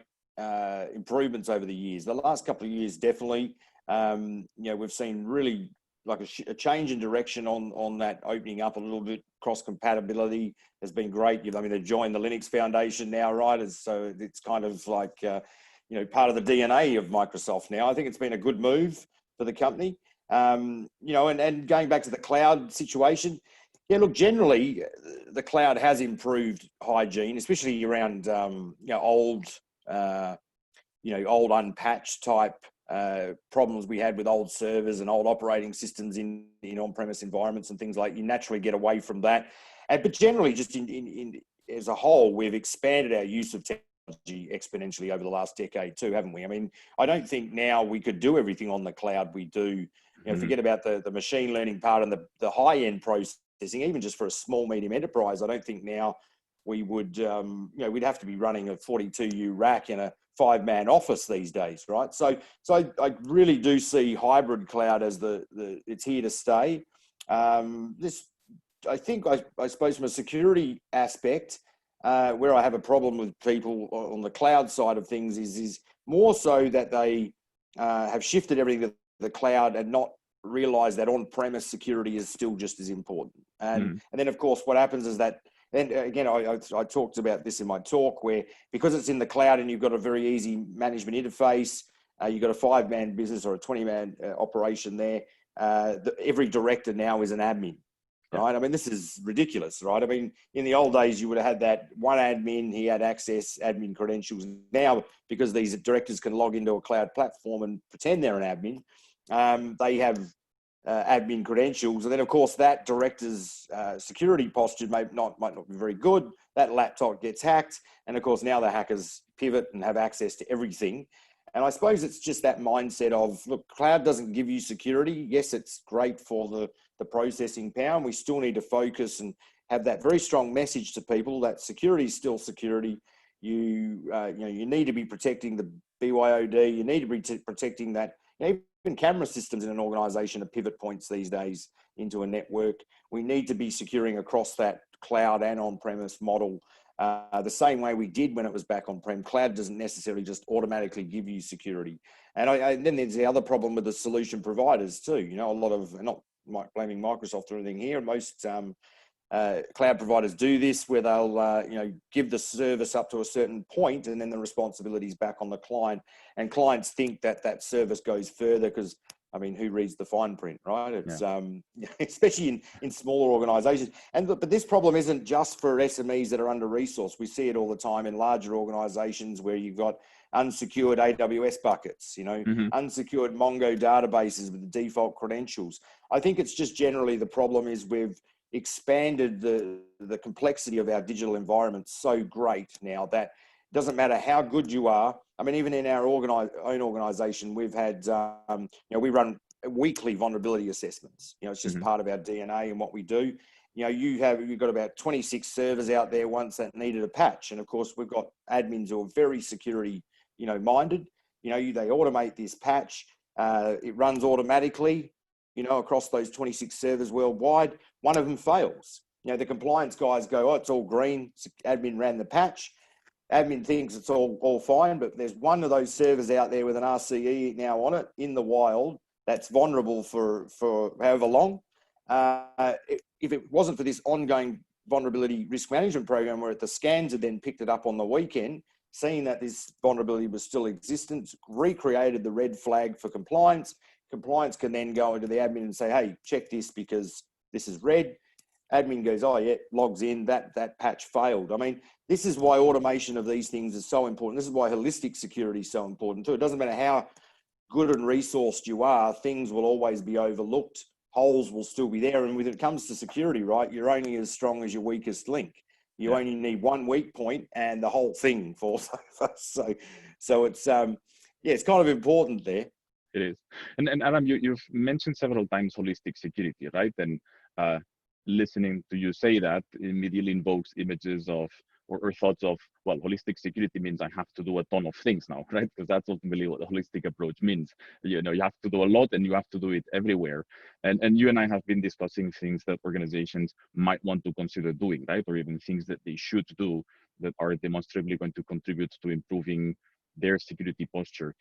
improvements over the years. The last couple of years, definitely, you know, we've seen really like a change in direction on that opening up a little bit. Cross compatibility has been great. I mean, they've joined the Linux Foundation now, right? So it's kind of like, you know, part of the DNA of Microsoft now. I think it's been a good move for the company. You know, and going back to the cloud situation, yeah, look, generally the cloud has improved hygiene, especially around, you know, old unpatched type problems we had with old servers and old operating systems in on-premise environments and things like. You naturally get away from that. But generally, just in as a whole, we've expanded our use of technology exponentially over the last decade too, haven't we? I mean, I don't think now we could do everything on the cloud we do. You know, forget about the machine learning part and the high-end processing, even just for a small, medium enterprise. I don't think now we would, you know, we'd have to be running a 42U rack in a 5-man office these days, right? So I really do see hybrid cloud as it's here to stay. I think, I suppose from a security aspect, where I have a problem with people on the cloud side of things is more so that they have shifted everything to the cloud and not realize that on-premise security is still just as important. And then, of course, what happens is that, and again, I talked about this in my talk, where because it's in the cloud and you've got a very easy management interface, you've got a 5-man business or a 20-man operation there, every director now is an admin. Right. I mean, this is ridiculous, right? I mean, in the old days, you would have had that one admin, he had access, admin credentials. Now, because these directors can log into a cloud platform and pretend they're an admin, they have admin credentials. And then, of course, that director's security posture might not be very good. That laptop gets hacked. And, of course, now the hackers pivot and have access to everything. And I suppose it's just that mindset of, look, cloud doesn't give you security. Yes, it's great for the processing power, and we still need to focus and have that very strong message to people that security is still security. You need to be protecting the BYOD. You need to be protecting that. You know, even camera systems in an organization are pivot points these days into a network. We need to be securing across that cloud and on-premise model. The same way we did when it was back on-prem. Cloud doesn't necessarily just automatically give you security. And then there's the other problem with the solution providers too. You know, a lot of, not blaming Microsoft or anything here, most cloud providers do this, where they'll give the service up to a certain point and then the responsibility is back on the client. And clients think that service goes further because, I mean, who reads the fine print, right? It's especially in smaller organizations. But this problem isn't just for SMEs that are under-resourced. We see it all the time in larger organizations where you've got unsecured AWS buckets, unsecured Mongo databases with the default credentials. I think it's just generally the problem is we've expanded the complexity of our digital environment so great now that it doesn't matter how good you are. I mean, even in our own organization, we've had, we run weekly vulnerability assessments. It's just part of our DNA and what we do. You've got about 26 servers out there once that needed a patch. And of course, we've got admins who are very security, minded. They automate this patch. It runs automatically, across those 26 servers worldwide. One of them fails. The compliance guys go, oh, it's all green. Admin ran the patch. Admin thinks it's all fine, but there's one of those servers out there with an RCE now on it in the wild that's vulnerable for however long. If it wasn't for this ongoing vulnerability risk management program where the scans had then picked it up on the weekend, seeing that this vulnerability was still existent, recreated the red flag for compliance. Compliance can then go into the admin and say, hey, check this because this is red. Admin goes, oh yeah, logs in, that patch failed. I mean, this is why automation of these things is so important. This is why holistic security is so important too. It doesn't matter how good and resourced you are, things will always be overlooked. Holes will still be there. And when it comes to security, right, you're only as strong as your weakest link. You only need one weak point and the whole thing falls over. So it's, it's kind of important there. It is. And Adam, you've mentioned several times holistic security, right? And listening to you say that immediately invokes images of or thoughts of, well, holistic security means I have to do a ton of things now, right? Because that's ultimately what the holistic approach means. You know, you have to do a lot and you have to do it everywhere. And you and I have been discussing things that organizations might want to consider doing, right? Or even things that they should do that are demonstrably going to contribute to improving their security posture.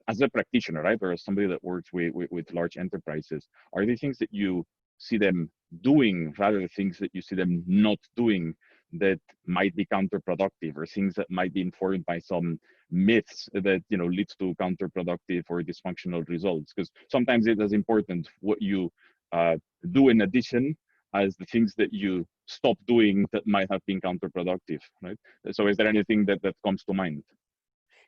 As a practitioner, right, or as somebody that works with large enterprises, are there things that you see them doing rather than things that you see them not doing that might be counterproductive, or things that might be informed by some myths that, you know, leads to counterproductive or dysfunctional results? Because sometimes it is important what you do in addition as the things that you stop doing that might have been counterproductive, right? So is there anything that comes to mind?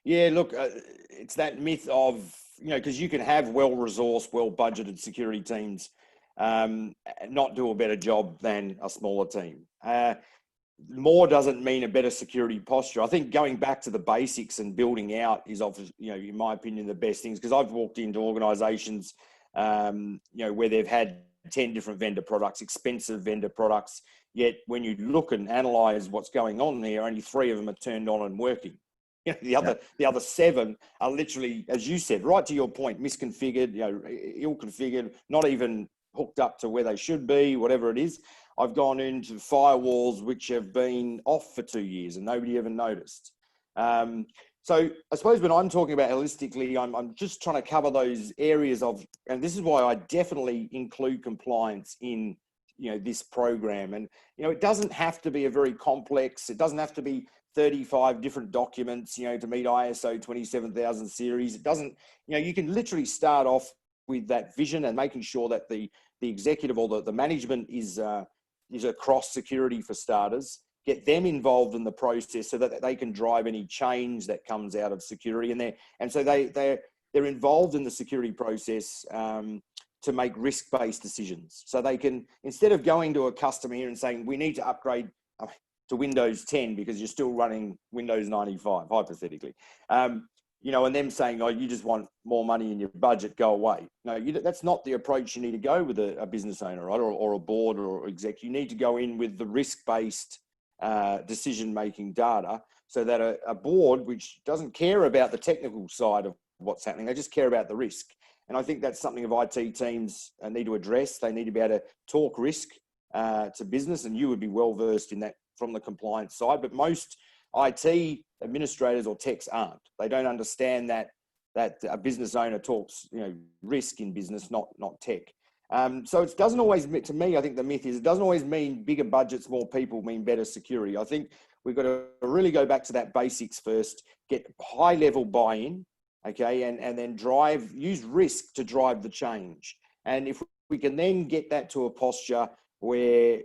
Yeah, look, it's that myth of, you know, because you can have well-resourced, well-budgeted security teams not do a better job than a smaller team. More doesn't mean a better security posture. I think going back to the basics and building out is, you know, in my opinion, the best things, because I've walked into organizations, you know, where they've had 10 different vendor products, expensive vendor products, yet when you look and analyze what's going on there, only 3 of them are turned on and working. You know, the other 7 are literally, as you said, right to your point, misconfigured, you know, ill-configured, not even hooked up to where they should be, whatever it is. I've gone into firewalls which have been off for 2 years and nobody ever noticed. So I suppose when I'm talking about holistically, I'm just trying to cover those areas of, and this is why I definitely include compliance in, you know, this program. And, you know, it doesn't have to be a very complex, it doesn't have to be 35 different documents, you know, to meet ISO 27000 series. It doesn't, you know, you can literally start off with that vision and making sure that the executive or the management is across security for starters, get them involved in the process so that they can drive any change that comes out of security. And so they're involved in the security process to make risk-based decisions. So they can, instead of going to a customer here and saying, we need to upgrade to Windows 10 because you're still running Windows 95, hypothetically, you know, and them saying, oh, you just want more money in your budget, go away. No, that's not the approach you need to go with a business owner, right? Or a board or exec. You need to go in with the risk-based decision-making data so that a board, which doesn't care about the technical side of what's happening, they just care about the risk. And I think that's something of IT teams need to address. They need to be able to talk risk to business, and you would be well-versed in that from the compliance side, but most IT administrators or techs aren't. They don't understand that a business owner talks, you know, risk in business, not tech. So it doesn't always, to me, I think the myth is it doesn't always mean bigger budgets, more people mean better security. I think we've got to really go back to that basics first, get high level buy-in, okay, and then use risk to drive the change. And if we can then get that to a posture where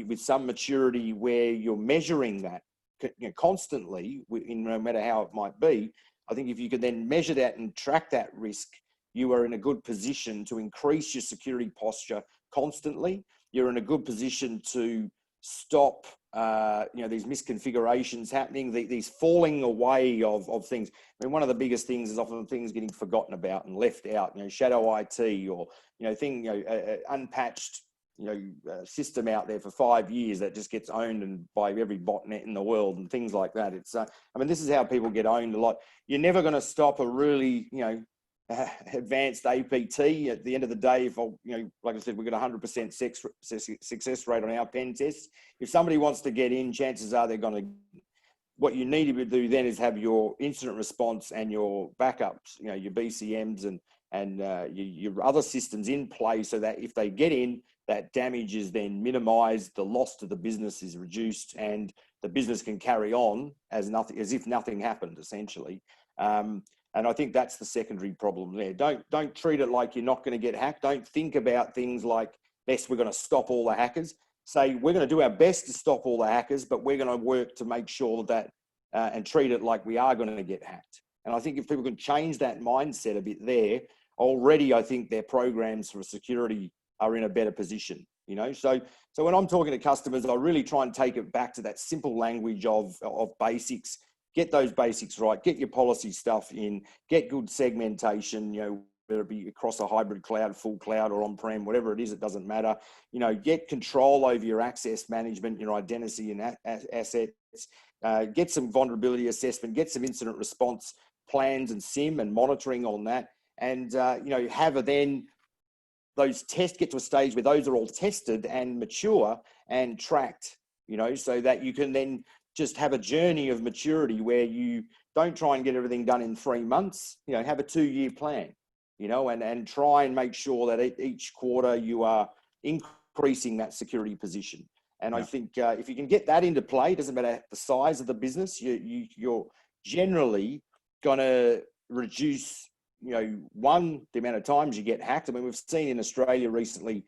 with some maturity, where you're measuring that, you know, constantly, no matter how it might be, I think if you can then measure that and track that risk, you are in a good position to increase your security posture constantly. You're in a good position to stop, you know, these misconfigurations happening, these falling away of things. I mean, one of the biggest things is often things getting forgotten about and left out. You know, shadow IT, or unpatched, you know, system out there for 5 years that just gets owned by every botnet in the world and things like that. It's, I mean, this is how people get owned a lot. You're never going to stop a really, you know, advanced APT. At the end of the day, if you know, like I said, we've got 100% success rate on our pen tests. If somebody wants to get in, chances are they're going to. What you need to do then is have your incident response and your backups, you know, your BCMs and your other systems in place, so that if they get in, that damage is then minimized, the loss to the business is reduced, and the business can carry on as if nothing happened, essentially. And I think that's the secondary problem there. Don't treat it like you're not going to get hacked. Don't think about things like best we're going to stop all the hackers. Say we're going to do our best to stop all the hackers, but we're going to work to make sure that and treat it like we are going to get hacked. And I think if people can change that mindset a bit there, already I think their programs for security are in a better position. So when I'm talking to customers, I really try and take it back to that simple language of basics. Get those basics right. Get your policy stuff in. Get good segmentation. Whether it be across a hybrid cloud, full cloud, or on-prem, whatever it is, it doesn't matter. Get control over your access management, your identity and assets. Get some vulnerability assessment. Get some incident response plans and SIM and monitoring on that. And have then those tests get to a stage where those are all tested and mature and tracked, so that you can then just have a journey of maturity where you don't try and get everything done in 3 months, have a 2-year plan, and try and make sure that each quarter you are increasing that security position. And I think if you can get that into play, it doesn't matter the size of the business, you're generally going to reduce the amount of times you get hacked. I mean, we've seen in Australia recently,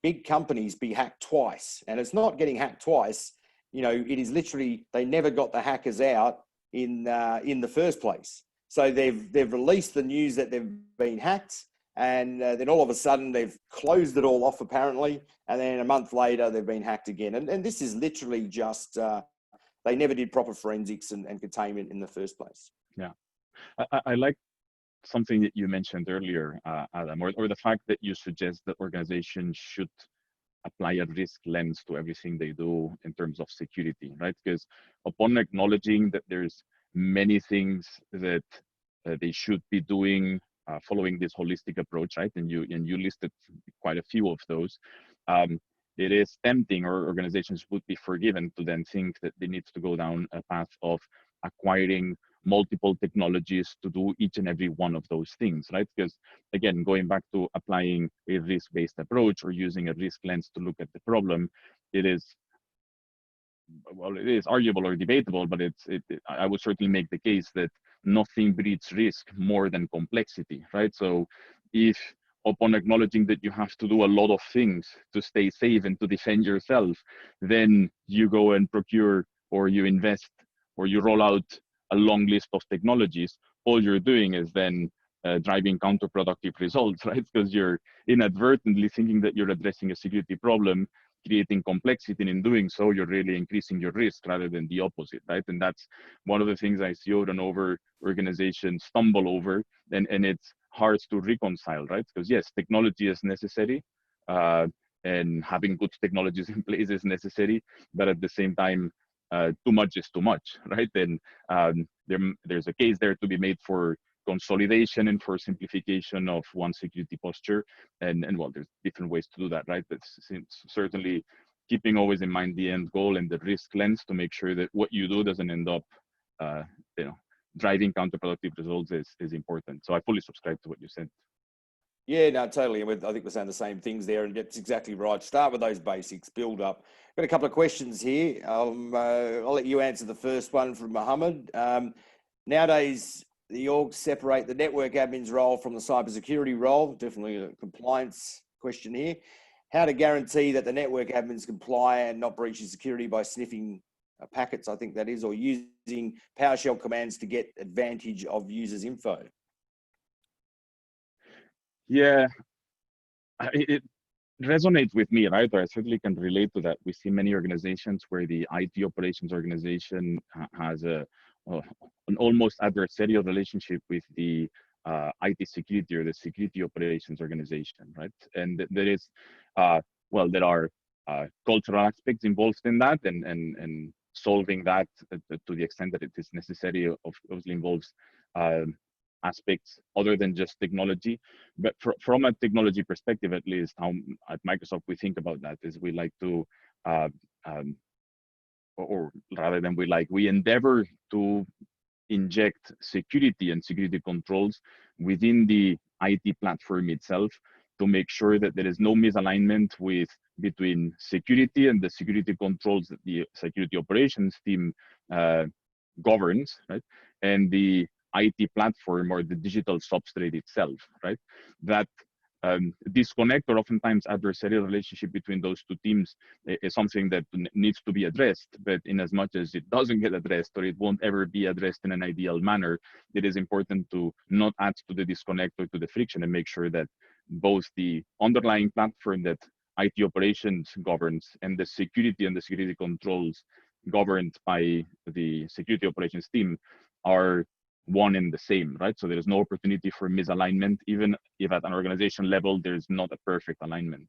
big companies be hacked twice, and it's not getting hacked twice. It is literally, they never got the hackers out in the first place. So they've released the news that they've been hacked, and then all of a sudden they've closed it all off apparently. And then a month later, they've been hacked again. And this is literally just, they never did proper forensics and containment in the first place. Yeah. I like something that you mentioned earlier, Adam, or the fact that you suggest that organizations should apply a risk lens to everything they do in terms of security, right? Because upon acknowledging that there's many things that they should be doing, following this holistic approach, right? And you listed quite a few of those. It is tempting, or organizations would be forgiven to then think that they need to go down a path of acquiring multiple technologies to do each and every one of those things, right? Because again, going back to applying a risk-based approach or using a risk lens to look at the problem, it is arguable or debatable, but I would certainly make the case that nothing breeds risk more than complexity, right? So if upon acknowledging that you have to do a lot of things to stay safe and to defend yourself, then you go and procure, or you invest, or you roll out a long list of technologies, all you're doing is then driving counterproductive results, right? Because you're inadvertently thinking that you're addressing a security problem, creating complexity, and in doing so, you're really increasing your risk rather than the opposite, right? And that's one of the things I see over and over organizations stumble over, and it's hard to reconcile, right? Because yes, technology is necessary, and having good technologies in place is necessary, but at the same time, too much is too much, right? And there's a case there to be made for consolidation and for simplification of one security posture, and well, there's different ways to do that, right? But certainly keeping always in mind the end goal and the risk lens to make sure that what you do doesn't end up, driving counterproductive results is important. So I fully subscribe to what you said. Yeah, no, totally. And I think we're saying the same things there, and it's exactly right. Start with those basics, build up. Got a couple of questions here. I'll let you answer the first one from Mohammed. Nowadays, the orgs separate the network admin's role from the cybersecurity role. Definitely a compliance question here. How to guarantee that the network admins comply and not breaching security by sniffing packets, I think that is, or using PowerShell commands to get advantage of users' info. Yeah, it resonates with me, right? Or I certainly can relate to that. We see many organizations where the IT operations organization has an almost adversarial relationship with the IT security or the security operations organization, right? And there is, there are cultural aspects involved in that, and solving that to the extent that it is necessary obviously involves aspects other than just technology. But from a technology perspective, at least, how at Microsoft we think about that is we like to, or rather than we endeavor to inject security and security controls within the IT platform itself to make sure that there is no misalignment between security and the security controls that the security operations team governs, right? And the IT platform or the digital substrate itself, right? That disconnect or oftentimes adversarial relationship between those two teams is something that needs to be addressed. But in as much as it doesn't get addressed, or it won't ever be addressed in an ideal manner, it is important to not add to the disconnect or to the friction, and make sure that both the underlying platform that IT operations governs and the security and the security controls governed by the security operations team are one and the same, right? So there's no opportunity for misalignment, even if at an organization level, there's not a perfect alignment.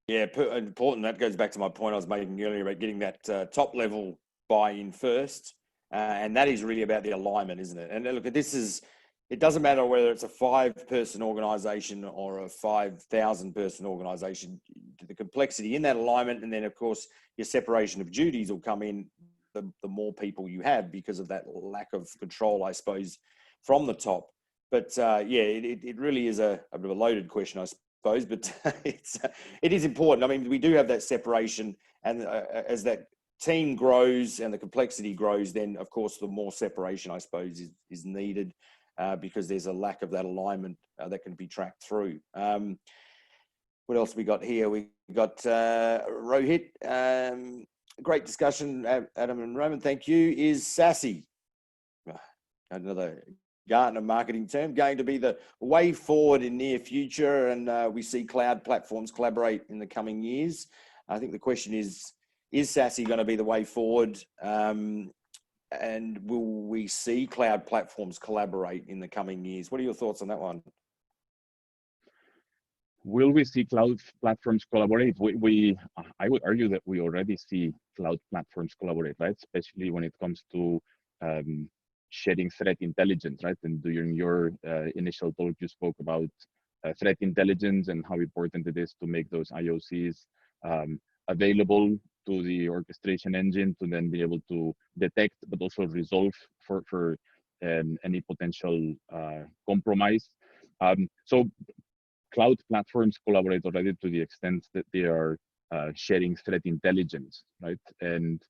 Yeah, important. That goes back to my point I was making earlier about getting that top level buy-in first. And that is really about the alignment, isn't it? And look, it doesn't matter whether it's a 5-person organization or a 5,000-person organization, the complexity in that alignment. And then of course, your separation of duties will come in the more people you have, because of that lack of control, I suppose, from the top. But it really is a bit of a loaded question, I suppose, but it is important. I mean, we do have that separation, and as that team grows and the complexity grows, then of course the more separation, I suppose, is needed, because there's a lack of that alignment that can be tracked through. What else we got here? We got Rohit. Great discussion, Adam and Roman. Thank you. Is SASE, another Gartner marketing term, going to be the way forward in near future? And we see cloud platforms collaborate in the coming years. I think the question is SASE going to be the way forward? And will we see cloud platforms collaborate in the coming years? What are your thoughts on that one? Will we see cloud platforms collaborate? I would argue that we already see cloud platforms collaborate, right? Especially when it comes to sharing threat intelligence, right? And during your initial talk, you spoke about threat intelligence and how important it is to make those IOCs available to the orchestration engine to then be able to detect, but also resolve for any potential compromise. So cloud platforms collaborate already to the extent that they are sharing threat intelligence, right? And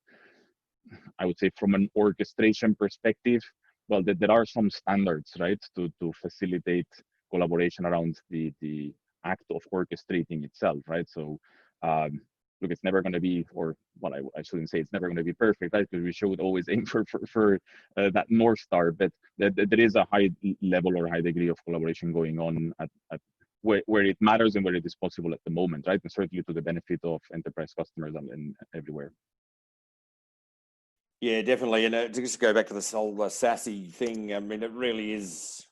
I would say from an orchestration perspective, well, there are some standards, right, to facilitate collaboration around the act of orchestrating itself, right? So look, it's never going to be, or well, I shouldn't say it's never going to be perfect, right? Because we should always aim for that North Star, but there is a high level or high degree of collaboration going on at where it matters and where it is possible at the moment, right? And certainly to the benefit of enterprise customers and everywhere. Yeah, definitely. And to just go back to this whole SASE thing, I mean, it really is,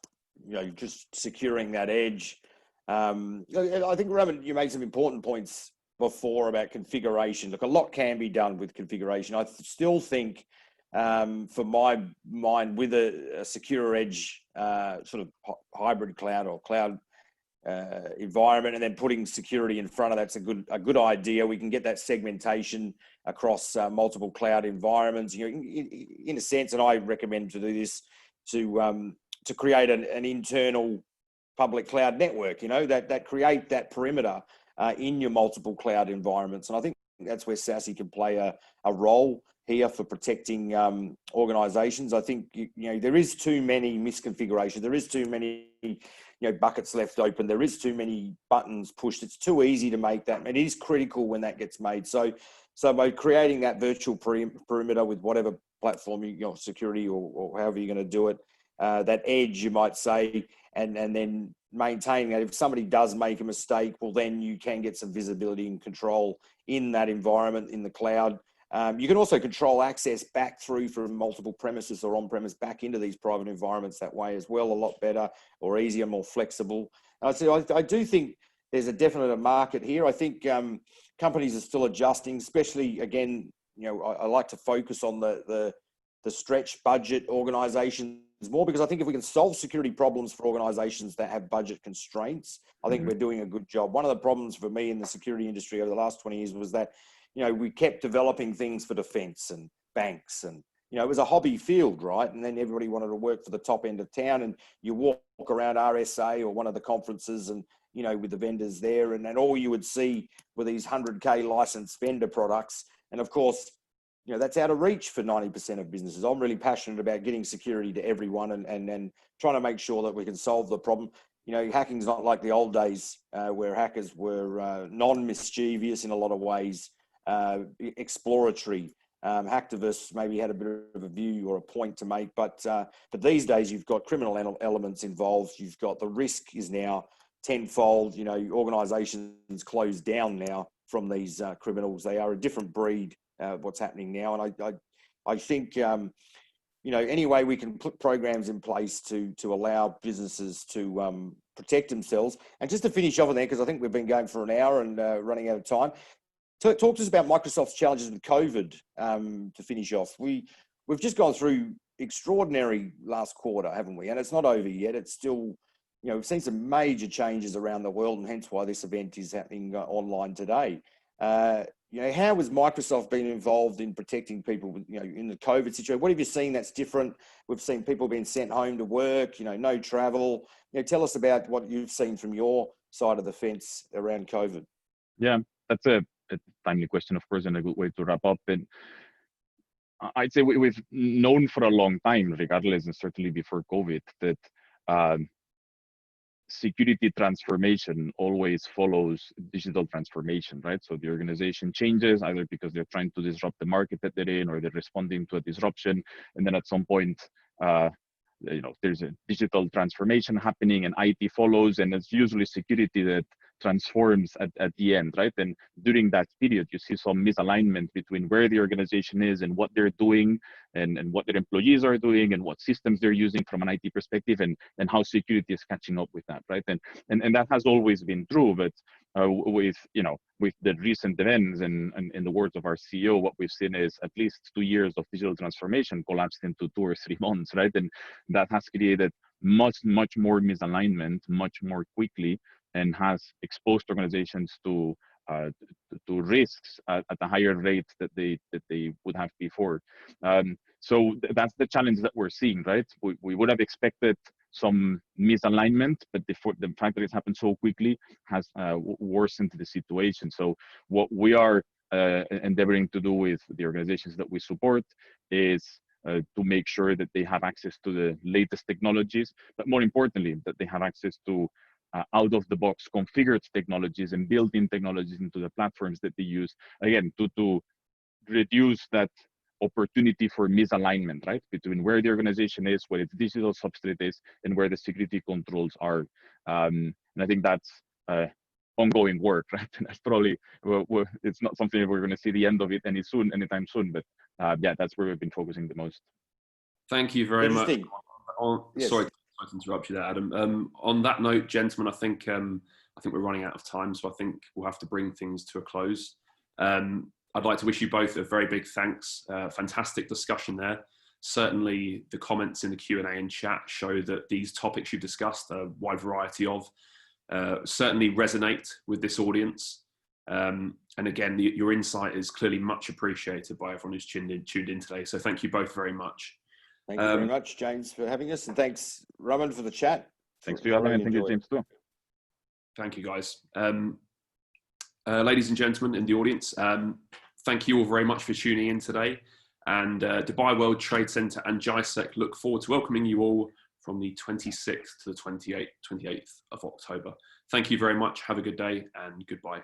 just securing that edge. I think, Roman, you made some important points before about configuration. Look, a lot can be done with configuration. I still think, for my mind, with a secure edge sort of hybrid cloud or cloud environment, and then putting security in front of that's a good idea. We can get that segmentation across multiple cloud environments. In a sense, and I recommend to do this to create an internal public cloud network. That create that perimeter in your multiple cloud environments, and I think that's where SASE can play a role here for protecting organizations. I think there is too many misconfigurations. There is too many buckets left open. There is too many buttons pushed. It's too easy to make that. It is critical when that gets made. So by creating that virtual perimeter with whatever platform security or however you're going to do it, that edge, you might say, and then maintaining that if somebody does make a mistake, well, then you can get some visibility and control in that environment in the cloud. You can also control access back through from multiple premises or on-premise back into these private environments that way as well, a lot better or easier, more flexible. So I do think there's a definite market here. I think companies are still adjusting, especially, again, I like to focus on the stretch budget organizations more, because I think if we can solve security problems for organizations that have budget constraints, I think we're doing a good job. One of the problems for me in the security industry over the last 20 years was that we kept developing things for defense and banks, and it was a hobby field, right? And then everybody wanted to work for the top end of town, and you walk around RSA or one of the conferences and with the vendors there, and then all you would see were these 100K licensed vendor products. And of course, that's out of reach for 90% of businesses. I'm really passionate about getting security to everyone and trying to make sure that we can solve the problem. hacking's not like the old days where hackers were non-mischievous in a lot of ways, exploratory. Hacktivists maybe had a bit of a view or a point to make, but these days you've got criminal elements involved. You've got the risk is now tenfold. Organisations close down now from these criminals. They are a different breed. What's happening now, and I think any way we can put programs in place to allow businesses to protect themselves. And just to finish off on there, because I think we've been going for an hour and running out of time. Talk to us about Microsoft's challenges with COVID to finish off. We've just gone through extraordinary last quarter, haven't we? And it's not over yet. It's still, we've seen some major changes around the world, and hence why this event is happening online today. How has Microsoft been involved in protecting people, in the COVID situation? What have you seen that's different? We've seen people being sent home to work, no travel. Tell us about what you've seen from your side of the fence around COVID. Yeah, that's a timely question, of course, and a good way to wrap up. And I'd say we've known for a long time, regardless, and certainly before COVID, that security transformation always follows digital transformation, right? So the organization changes either because they're trying to disrupt the market that they're in, or they're responding to a disruption, and then at some point, there's a digital transformation happening, and IT follows, and it's usually security that transforms at the end, right? And during that period, you see some misalignment between where the organization is and what they're doing, and what their employees are doing, and what systems they're using from an IT perspective, and how security is catching up with that, right? And that has always been true, but with the recent events, and in the words of our CEO, what we've seen is at least 2 years of digital transformation collapsed into 2 or 3 months, right? And that has created much more misalignment, much more quickly, and has exposed organizations to risks at a higher rate that they would have before. So that's the challenge that we're seeing, right? We would have expected some misalignment, but the fact that it happened so quickly has worsened the situation. So what we are endeavoring to do with the organizations that we support is to make sure that they have access to the latest technologies, but more importantly, that they have access to out-of-the-box configured technologies and built-in technologies into the platforms that they use, again, to reduce that opportunity for misalignment, right, between where the organization is, where its digital substrate is, and where the security controls are. And I think that's ongoing work, right? And that's probably, it's not something that we're going to see the end of it anytime soon, but yeah, that's where we've been focusing the most. Thank you very much. Yes. Sorry to interrupt you there, Adam. On that note, gentlemen, I think we're running out of time, so I think we'll have to bring things to a close. I'd like to wish you both a very big thanks. Fantastic discussion there. Certainly the comments in the Q&A and chat show that these topics you've discussed, a wide variety of, certainly resonate with this audience. And again, your insight is clearly much appreciated by everyone who's tuned in today. So thank you both very much. Thank you very much, James, for having us. And thanks, Raman, for the chat. Thanks for you, Adam, and thank you, James, too. Thank you, guys. Ladies and gentlemen in the audience, thank you all very much for tuning in today. And Dubai World Trade Center and GISEC look forward to welcoming you all from the 26th to the 28th of October. Thank you very much. Have a good day and goodbye.